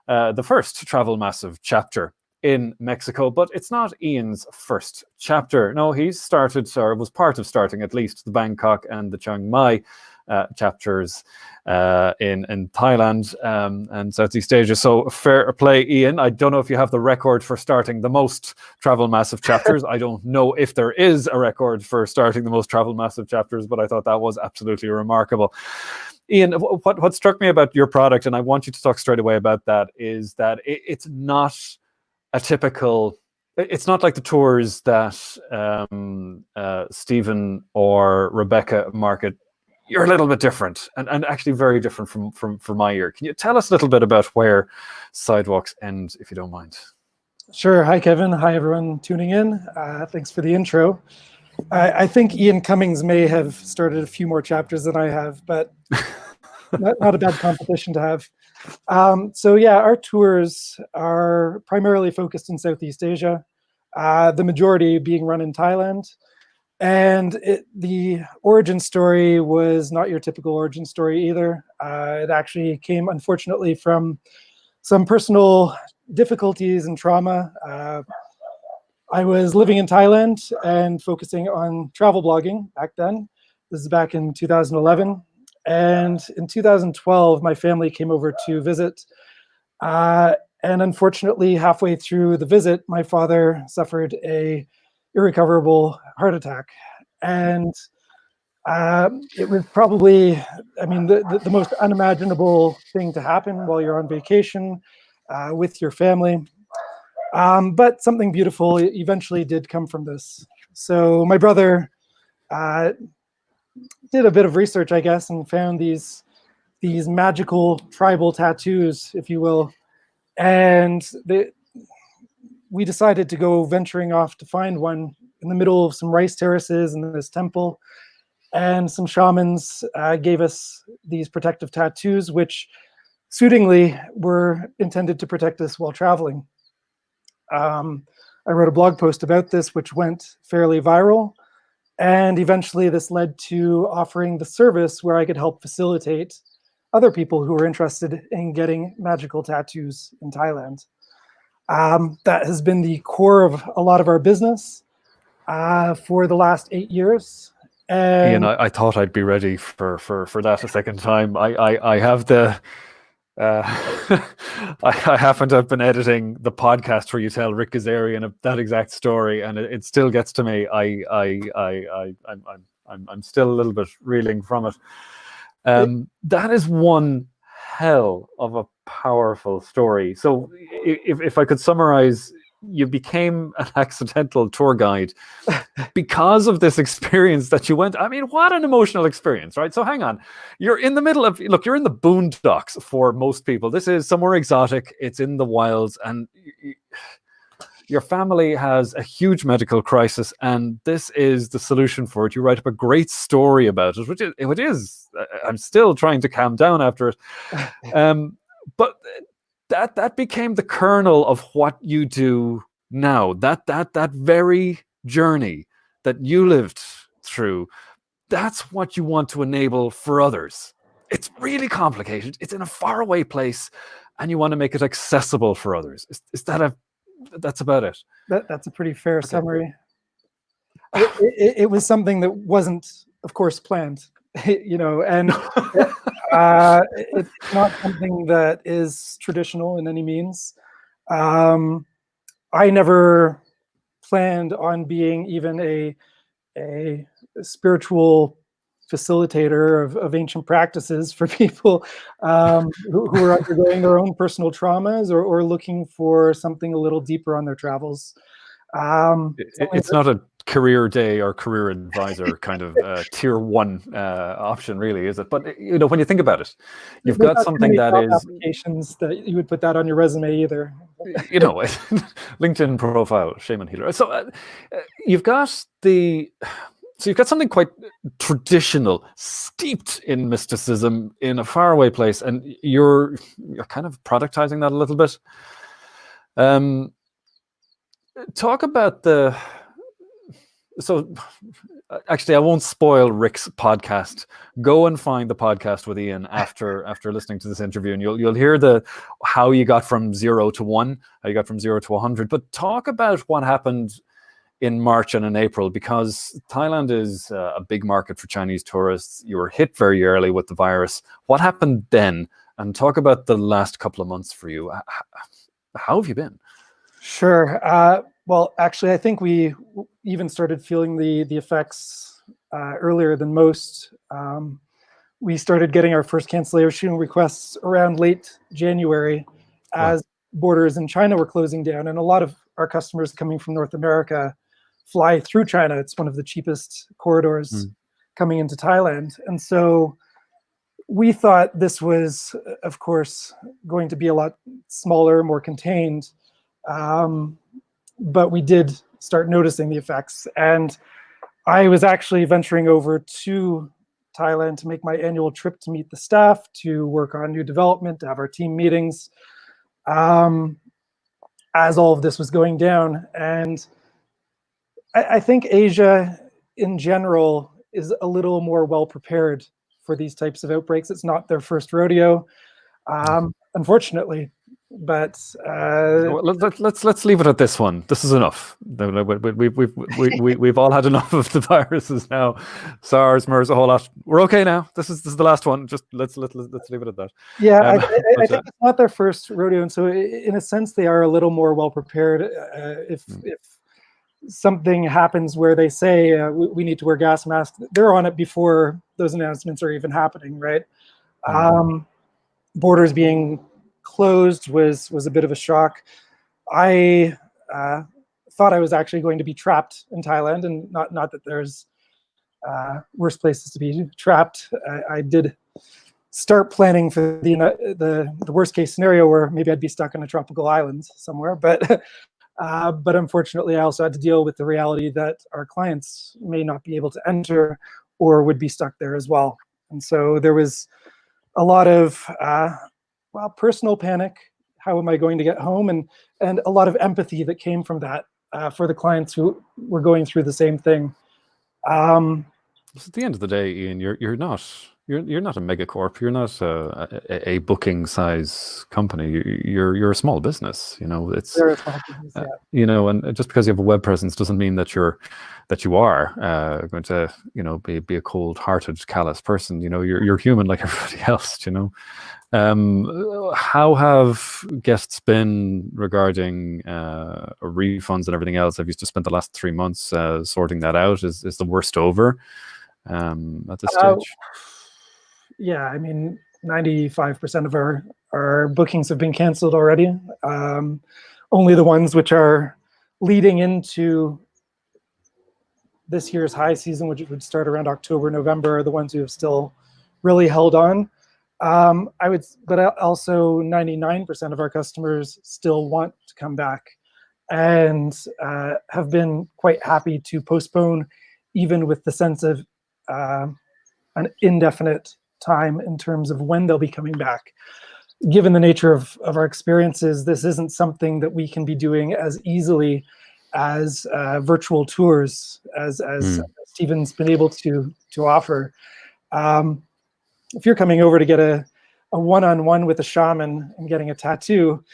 the first Travel Massive chapter in Mexico. But it's not Ian's first chapter. No, he started, or was part of starting at least, the Bangkok and the Chiang Mai chapters in Thailand and Southeast Asia. So fair play, Ian. I don't know if you have the record for starting the most Travel Massive chapters. I don't know if there is a record for starting the most Travel Massive chapters, but I thought that was absolutely remarkable. Ian, what struck me about your product, and I want you to talk straight away about that, is that it's not a typical, it's not like the tours that Stephen or Rebecca market. You're a little bit different, and actually very different from my ear. Can you tell us a little bit about where Sidewalks end, if you don't mind? Sure. Hi, Kevin. Hi, everyone tuning in. Thanks for the intro. I think Ian Cummings may have started a few more chapters than I have, but not a bad competition to have. So yeah, our tours are primarily focused in Southeast Asia, the majority being run in Thailand. And the origin story was not your typical origin story either. It actually came, unfortunately, from some personal difficulties and trauma. I was living in Thailand and focusing on travel blogging back then. This is back in 2011. And in 2012, my family came over to visit. And unfortunately, halfway through the visit, my father suffered a irrecoverable heart attack. And it was probably, I mean, the most unimaginable thing to happen while you're on vacation with your family. But something beautiful eventually did come from this. So my brother did a bit of research, I guess, and found these magical tribal tattoos, if you will. And we decided to go venturing off to find one in the middle of some rice terraces in this temple. And some shamans gave us these protective tattoos, which suitingly were intended to protect us while traveling. I wrote a blog post about this, which went fairly viral. And eventually this led to offering the service where I could help facilitate other people who were interested in getting magical tattoos in Thailand. That has been the core of a lot of our business for the last 8 years. And Ian, I thought I'd be ready for that a second time. I have the I happen to have been editing the podcast where you tell Rick Kazarian that exact story, and it still gets to me. I'm still a little bit reeling from it. That is one hell of a powerful story. So if I could summarize, you became an accidental tour guide because of this experience that you went. I mean, what an emotional experience, right? So hang on, you're in the middle of, look, you're in the boondocks for most people. This is somewhere exotic. It's in the wilds, and your family has a huge medical crisis, and this is the solution for it. You write up a great story about it, which it is. I'm still trying to calm down after it. But that became the kernel of what you do now. That very journey that you lived through, that's what you want to enable for others. It's really complicated. It's in a faraway place, and you want to make it accessible for others. Is that that's about it? That's a pretty fair summary. It was something that wasn't, of course, planned. And it's not something that is traditional in any means. I never planned on being even a spiritual facilitator of ancient practices for people who are undergoing their own personal traumas or looking for something a little deeper on their travels. It's not a career day or career advisor kind of tier one option, really, is it? But when you think about it, you've got something that is applications that you would put that on your resume either. LinkedIn profile, shaman healer. So you've got something quite traditional, steeped in mysticism, in a faraway place, and you're kind of productizing that a little bit. Talk about so actually, I won't spoil Rick's podcast. Go and find the podcast with Ian after listening to this interview, and you'll hear how you got from 0 to 1, how you got from 0 to 100. But talk about what happened in March and in April, because Thailand is a big market for Chinese tourists. You were hit very early with the virus. What happened then? And talk about the last couple of months for you. How have you been? Sure. Well, actually, I think we even started feeling the effects earlier than most. We started getting our first cancellation requests around late January as borders in China were closing down, and a lot of our customers coming from North America fly through China. It's one of the cheapest corridors coming into Thailand. And so we thought this was, of course, going to be a lot smaller, more contained. But we did start noticing the effects. And I was actually venturing over to Thailand to make my annual trip to meet the staff, to work on new development, to have our team meetings, as all of this was going down. And I think Asia in general is a little more well prepared for these types of outbreaks. It's not their first rodeo, unfortunately. But let's leave it at this one. This is enough. We've all had enough of the viruses now. SARS, MERS, a whole lot. We're okay now. This is the last one. Just let's leave it at that. Yeah, I think it's not their first rodeo, and so in a sense they are a little more well prepared. If something happens where they say we need to wear gas masks, they're on it before those announcements are even happening, right? Borders being closed was a bit of a shock. I thought I was actually going to be trapped in Thailand, and not that there's worse places to be trapped. I did start planning for the worst case scenario where maybe I'd be stuck on a tropical island somewhere, but unfortunately I also had to deal with the reality that our clients may not be able to enter or would be stuck there as well. And so there was a lot of personal panic. How am I going to get home? And a lot of empathy that came from that for the clients who were going through the same thing. At the end of the day, Ian, you're not a megacorp. You're not a booking size company. You're a small business. You know, it's They're a small business, yeah. You know, and just because you have a web presence doesn't mean that you are going to be a cold-hearted, callous person. You know, you're human like everybody else. You know. How have guests been regarding refunds and everything else? Have you just spent the last 3 months sorting that out? Is the worst over at this stage? Yeah, I mean, 95% of our bookings have been canceled already. Only the ones which are leading into this year's high season, which would start around October, November, are the ones who have still really held on. But also 99% of our customers still want to come back and have been quite happy to postpone, even with the sense of an indefinite time in terms of when they'll be coming back. Given the nature of our experiences, this isn't something that we can be doing as easily as virtual tours, as Stephen's been able to offer. If you're coming over to get a one-on-one with a shaman and getting a tattoo,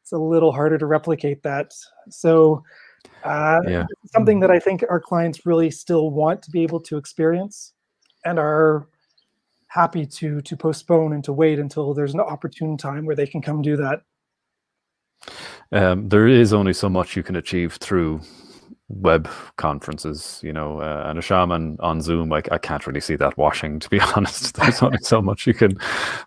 it's a little harder to replicate that. So it's something that I think our clients really still want to be able to experience and are happy to postpone and to wait until there's an opportune time where they can come do that. There is only so much you can achieve through web conferences, you know, and a shaman on Zoom, I can't really see that washing, to be honest. There's only so much you can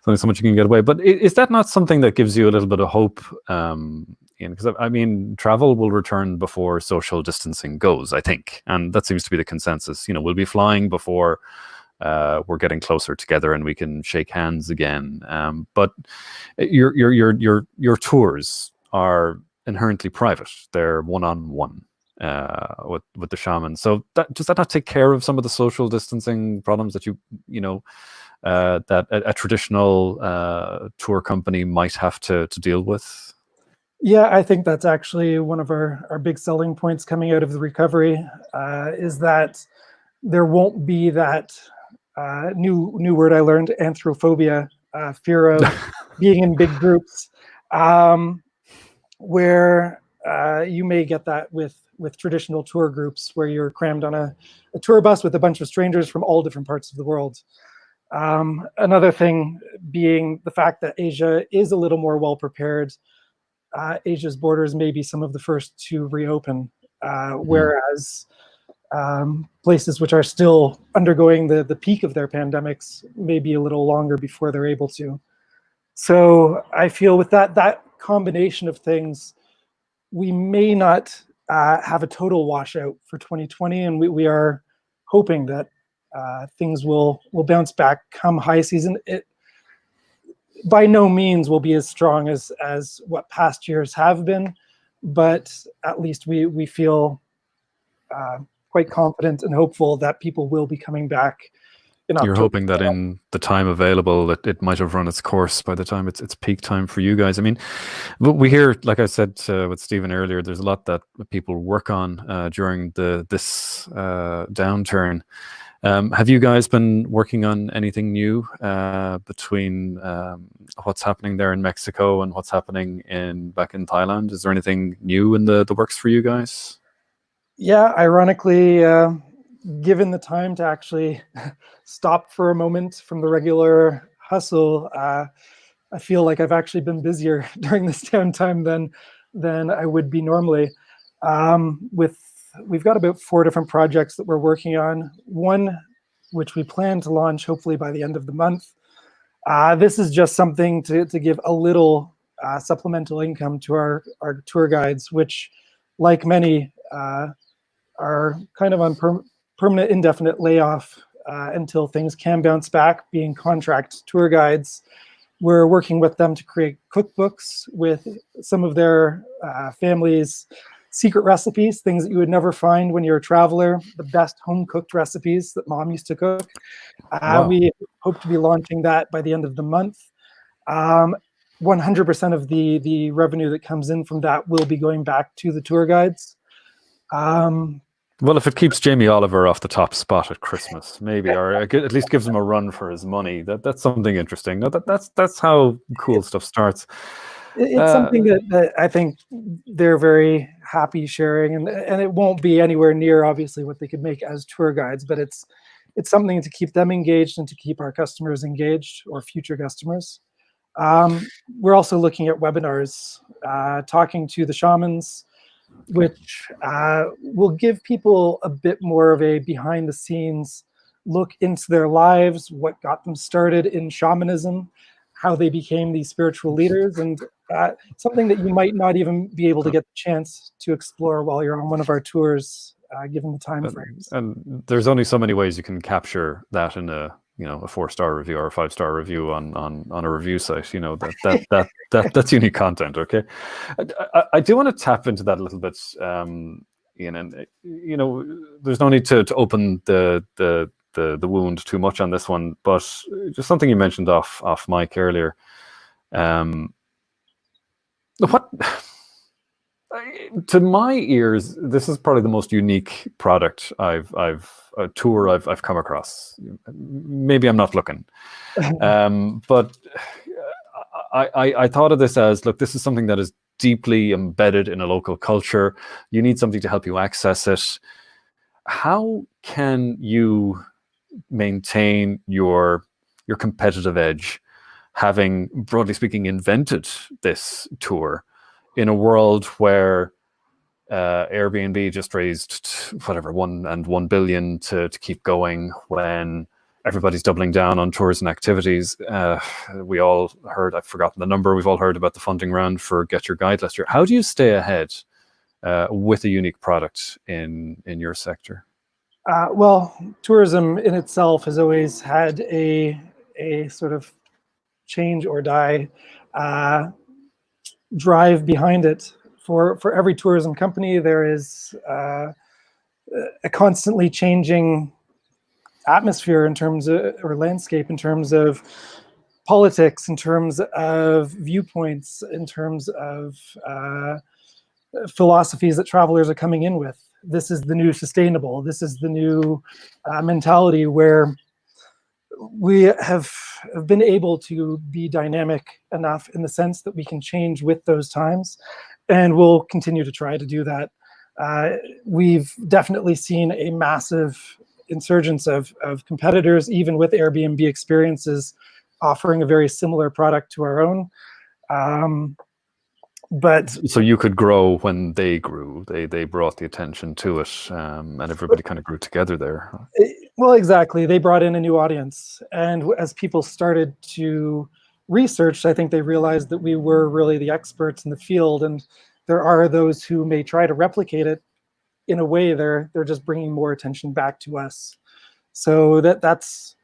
get away. But is that not something that gives you a little bit of hope? Because I mean, travel will return before social distancing goes, I think, and that seems to be the consensus. You know, we'll be flying before we're getting closer together and we can shake hands again. But your tours are inherently private; they're one-on-one. With the shaman. So does that not take care of some of the social distancing problems that that a traditional tour company might have to deal with? Yeah, I think that's actually one of our big selling points coming out of the recovery, is that there won't be that new word I learned, anthrophobia, fear of being in big groups, where you may get that with traditional tour groups where you're crammed on a tour bus with a bunch of strangers from all different parts of the world. Another thing being the fact that Asia is a little more well prepared. Asia's borders may be some of the first to reopen, whereas places which are still undergoing the peak of their pandemics may be a little longer before they're able to. So I feel with that combination of things, we may not have a total washout for 2020, and we are hoping that things will bounce back come high season. It by no means will be as strong as what past years have been, but at least we feel quite confident and hopeful that people will be coming back in October. You're hoping that in the time available that it might have run its course by the time it's peak time for you guys. I mean, we hear, like I said with Stephen earlier, there's a lot that people work on during this downturn. Have you guys been working on anything new between what's happening there in Mexico and what's happening back in Thailand? Is there anything new in the works for you guys? Yeah, ironically, given the time to actually stop for a moment from the regular hustle, I feel like I've actually been busier during this downtime than I would be normally. We've got about 4 different projects that we're working on. One, which we plan to launch hopefully by the end of the month. This is just something to give a little supplemental income to our tour guides, which, like many, are kind of on permanent indefinite layoff until things can bounce back, being contract tour guides. We're working with them to create cookbooks with some of their families' secret recipes, things that you would never find when you're a traveler, the best home-cooked recipes that mom used to cook. Wow. We hope to be launching that by the end of the month. 100% of the revenue that comes in from that will be going back to the tour guides. Well, if it keeps Jamie Oliver off the top spot at Christmas, maybe, or at least gives him a run for his money, that's something interesting. No, that's how cool stuff starts. It's something that I think they're very happy sharing, and it won't be anywhere near obviously what they could make as tour guides, but it's something to keep them engaged and to keep our customers engaged, or future customers. We're also looking at webinars, talking to the shamans, which will give people a bit more of a behind the scenes look into their lives, what got them started in shamanism, how they became these spiritual leaders, and something that you might not even be able to get the chance to explore while you're on one of our tours, given the time frames. And there's only so many ways you can capture that in a 4-star review or a 5-star review on a review site. That's unique content. Okay, I do want to tap into that a little bit, Ian, and there's no need to open the wound too much on this one, but just something you mentioned off mic earlier. What, to my ears, this is probably the most unique product I've come across. Maybe I'm not looking, but I thought of this as, look, this is something that is deeply embedded in a local culture. You need something to help you access it. How can you maintain your competitive edge, having, broadly speaking, invented this tour in a world where Airbnb just raised $1 billion to keep going, when everybody's doubling down on tours and activities? We all heard, I've forgotten the number, we've all heard about the funding round for Get Your Guide last year. How do you stay ahead with a unique product in your sector? Well, tourism in itself has always had a sort of change or die drive behind it. For every tourism company, there is a constantly changing atmosphere in terms of, or landscape in terms of politics, in terms of viewpoints, in terms of philosophies that travelers are coming in with. This is the new sustainable. This is the new mentality where we have been able to be dynamic enough in the sense that we can change with those times. and we'll continue to try to do that. We've definitely seen a massive insurgence of competitors, even with Airbnb experiences, offering a very similar product to our own. But so you could grow when they grew. They brought the attention to it, and everybody kind of grew together there. Well, exactly. They brought in a new audience, and as people started to research, I think they realized that we were really the experts in the field. And there are those who may try to replicate it. In a way, they're just bringing more attention back to us. So there's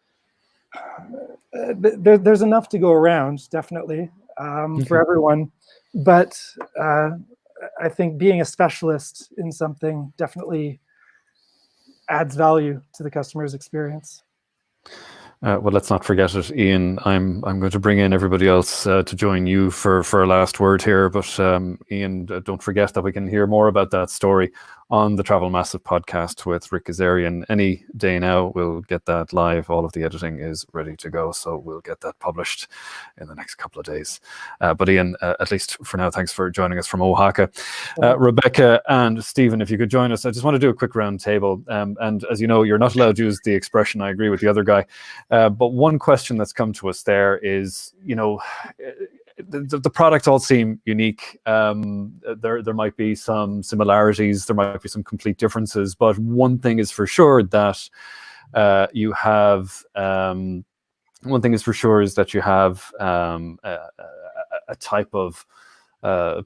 enough to go around, definitely, for everyone. But I think being a specialist in something definitely adds value to the customer's experience. Well, let's not forget it, Ian. I'm going to bring in everybody else to join you for a last word here. But Ian, don't forget that we can hear more about that story on the Travel Massive podcast with Rick Kazarian. Any day now, we'll get that live. All of the editing is ready to go, so we'll get that published in the next couple of days. But Ian, at least for now, thanks for joining us from Oaxaca. Rebecca and Stephen, if you could join us. I just want to do a quick round table. And as you know, you're not allowed to use the expression, I agree with the other guy. But one question that's come to us there is, the products all seem unique. There might be some similarities, there might be some complete differences, but one thing is for sure that you have a type of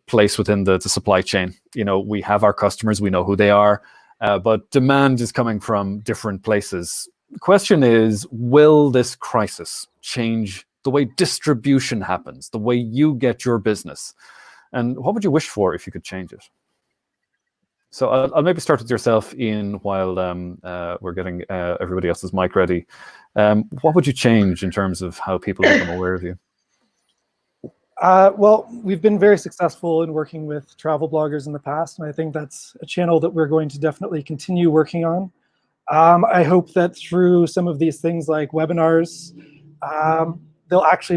place within the supply chain. We have our customers, we know who they are, but demand is coming from different places. The question is, will this crisis change the way distribution happens, the way you get your business? And what would you wish for if you could change it? So I'll maybe start with yourself, Ian, while we're getting everybody else's mic ready. What would you change in terms of how people become aware of you? Well, we've been very successful in working with travel bloggers in the past, and I think that's a channel that we're going to definitely continue working on. I hope that through some of these things like webinars, they'll actually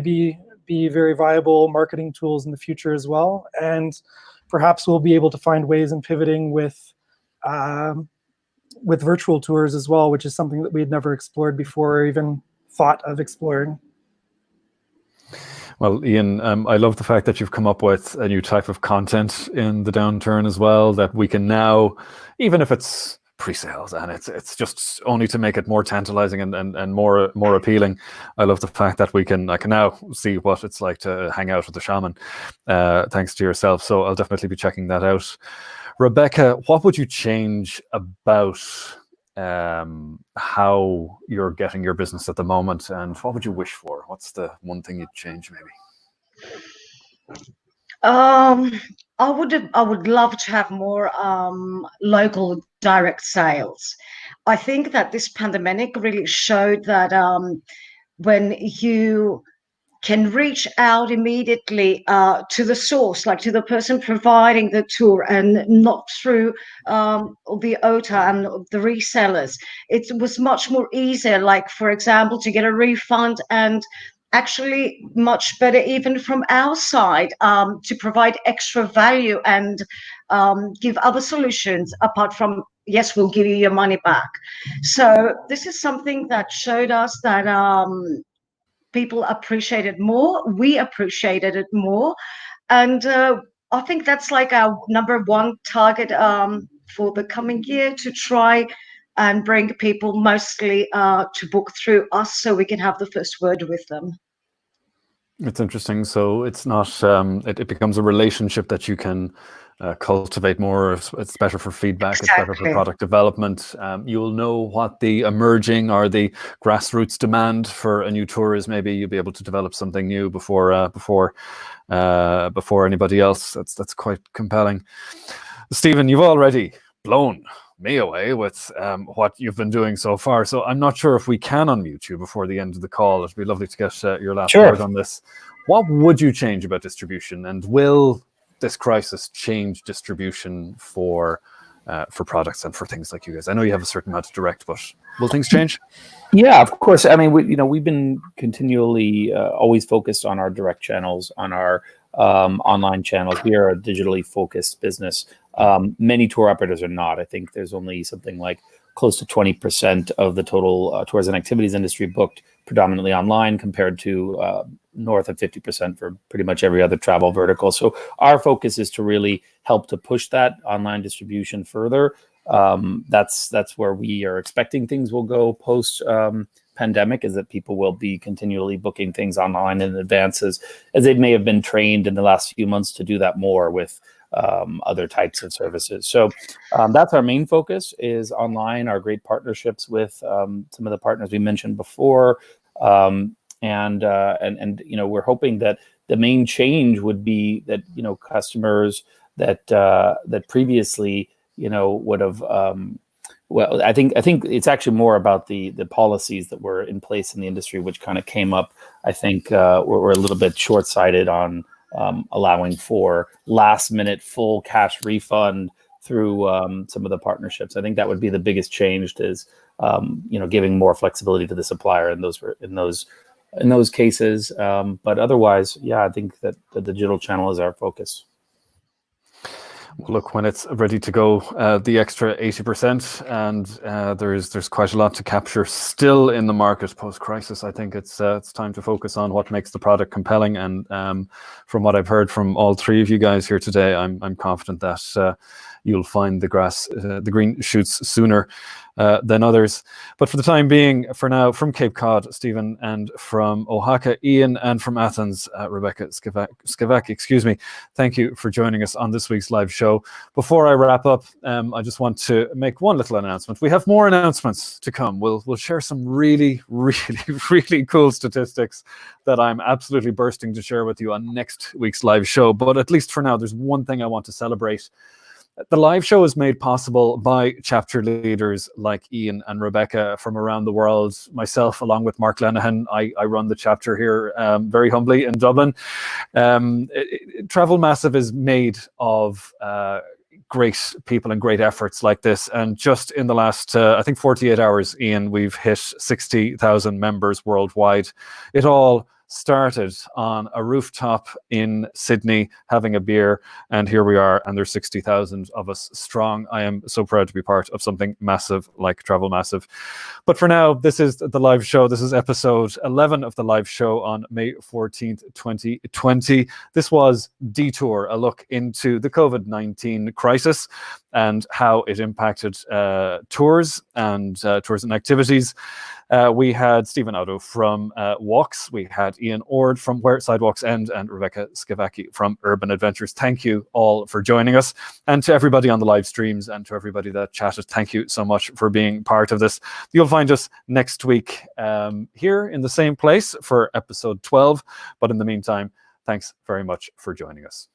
be very viable marketing tools in the future as well. And perhaps we'll be able to find ways in pivoting with virtual tours as well, which is something that we had never explored before or even thought of exploring. Well, Ian, I love the fact that you've come up with a new type of content in the downturn as well, that we can now, even if it's pre-sales and it's just only to make it more tantalizing and more appealing. I love the fact that I can now see what it's like to hang out with the shaman, thanks to yourself. So I'll definitely be checking that out. Rebecca, what would you change about how you're getting your business at the moment, and what would you wish for? What's the one thing you'd change, maybe? I would love to have more local direct sales. I think that this pandemic really showed that when you can reach out immediately to the source, like to the person providing the tour, and not through the Oddo and the resellers, it was much more easier, like, for example, to get a refund, and actually much better even from our side to provide extra value and give other solutions apart from, yes, we'll give you your money back. So this is something that showed us that people appreciated more, we appreciated it more. And I think that's like our number one target for the coming year, to try and bring people mostly to book through us so we can have the first word with them. It's interesting. So it's not, it becomes a relationship that you can cultivate more. It's better for feedback. Exactly. It's better for product development. You'll know what the emerging or the grassroots demand for a new tour is. Maybe you'll be able to develop something new before anybody else. That's quite compelling. Stephen, you've already blown me away with what you've been doing so far. So I'm not sure if we can unmute you before the end of the call. It'd be lovely to get your last word on this. What would you change about distribution, and will this crisis change distribution for products and for things like you guys? I know you have a certain amount of direct, but will things change? Yeah, of course. I mean, we've been continually always focused on our direct channels, on our online channels. We are a digitally focused business. Many tour operators are not. I think there's only something like close to 20% of the total tours and activities industry booked predominantly online, compared to north of 50% for pretty much every other travel vertical. So our focus is to really help to push that online distribution further. That's where we are expecting things will go post pandemic, is that people will be continually booking things online in advance, as they may have been trained in the last few months to do that more with other types of services. So that's our main focus, is online, our great partnerships with some of the partners we mentioned before. And we're hoping that the main change would be that, customers that previously, would have, well, I think it's actually more about the policies that were in place in the industry, which kind of came up. I think we're a little bit short-sighted on allowing for last-minute full cash refund through some of the partnerships. I think that would be the biggest change, is giving more flexibility to the supplier in those cases. But otherwise, yeah, I think that the digital channel is our focus. Well, look, when it's ready to go, the extra 80%, and there's quite a lot to capture still in the market post-crisis. I think it's time to focus on what makes the product compelling. And from what I've heard from all three of you guys here today, I'm confident that you'll find the green shoots sooner than others. But for the time being, for now, from Cape Cod, Stephen, and from Oaxaca, Ian, and from Athens, Rebecca Skevaki, thank you for joining us on this week's live show. Before I wrap up, I just want to make one little announcement. We have more announcements to come. We'll share some really, really, really cool statistics that I'm absolutely bursting to share with you on next week's live show. But at least for now, there's one thing I want to celebrate. The live show is made possible by chapter leaders like Ian and Rebecca from around the world. Myself, along with Mark Lenihan, I run the chapter here very humbly in Dublin. Travel Massive is made of great people and great efforts like this. And just in the last, I think 48 hours, Ian, we've hit 60,000 members worldwide. It all started on a rooftop in Sydney having a beer, and here we are, and there's 60,000 of us strong. I am so proud to be part of something massive like Travel Massive. But for now, this is the live show. This is episode 11 of the live show on May 14th, 2020. This was Detour, a look into the COVID-19 crisis and how it impacted tours and activities. We had Stephen Oddo from Walks. We had Ian Ord from Where Sidewalks End, and Rebecca Skevaki from Urban Adventures. Thank you all for joining us. And to everybody on the live streams and to everybody that chatted, thank you so much for being part of this. You'll find us next week here in the same place for episode 12. But in the meantime, thanks very much for joining us.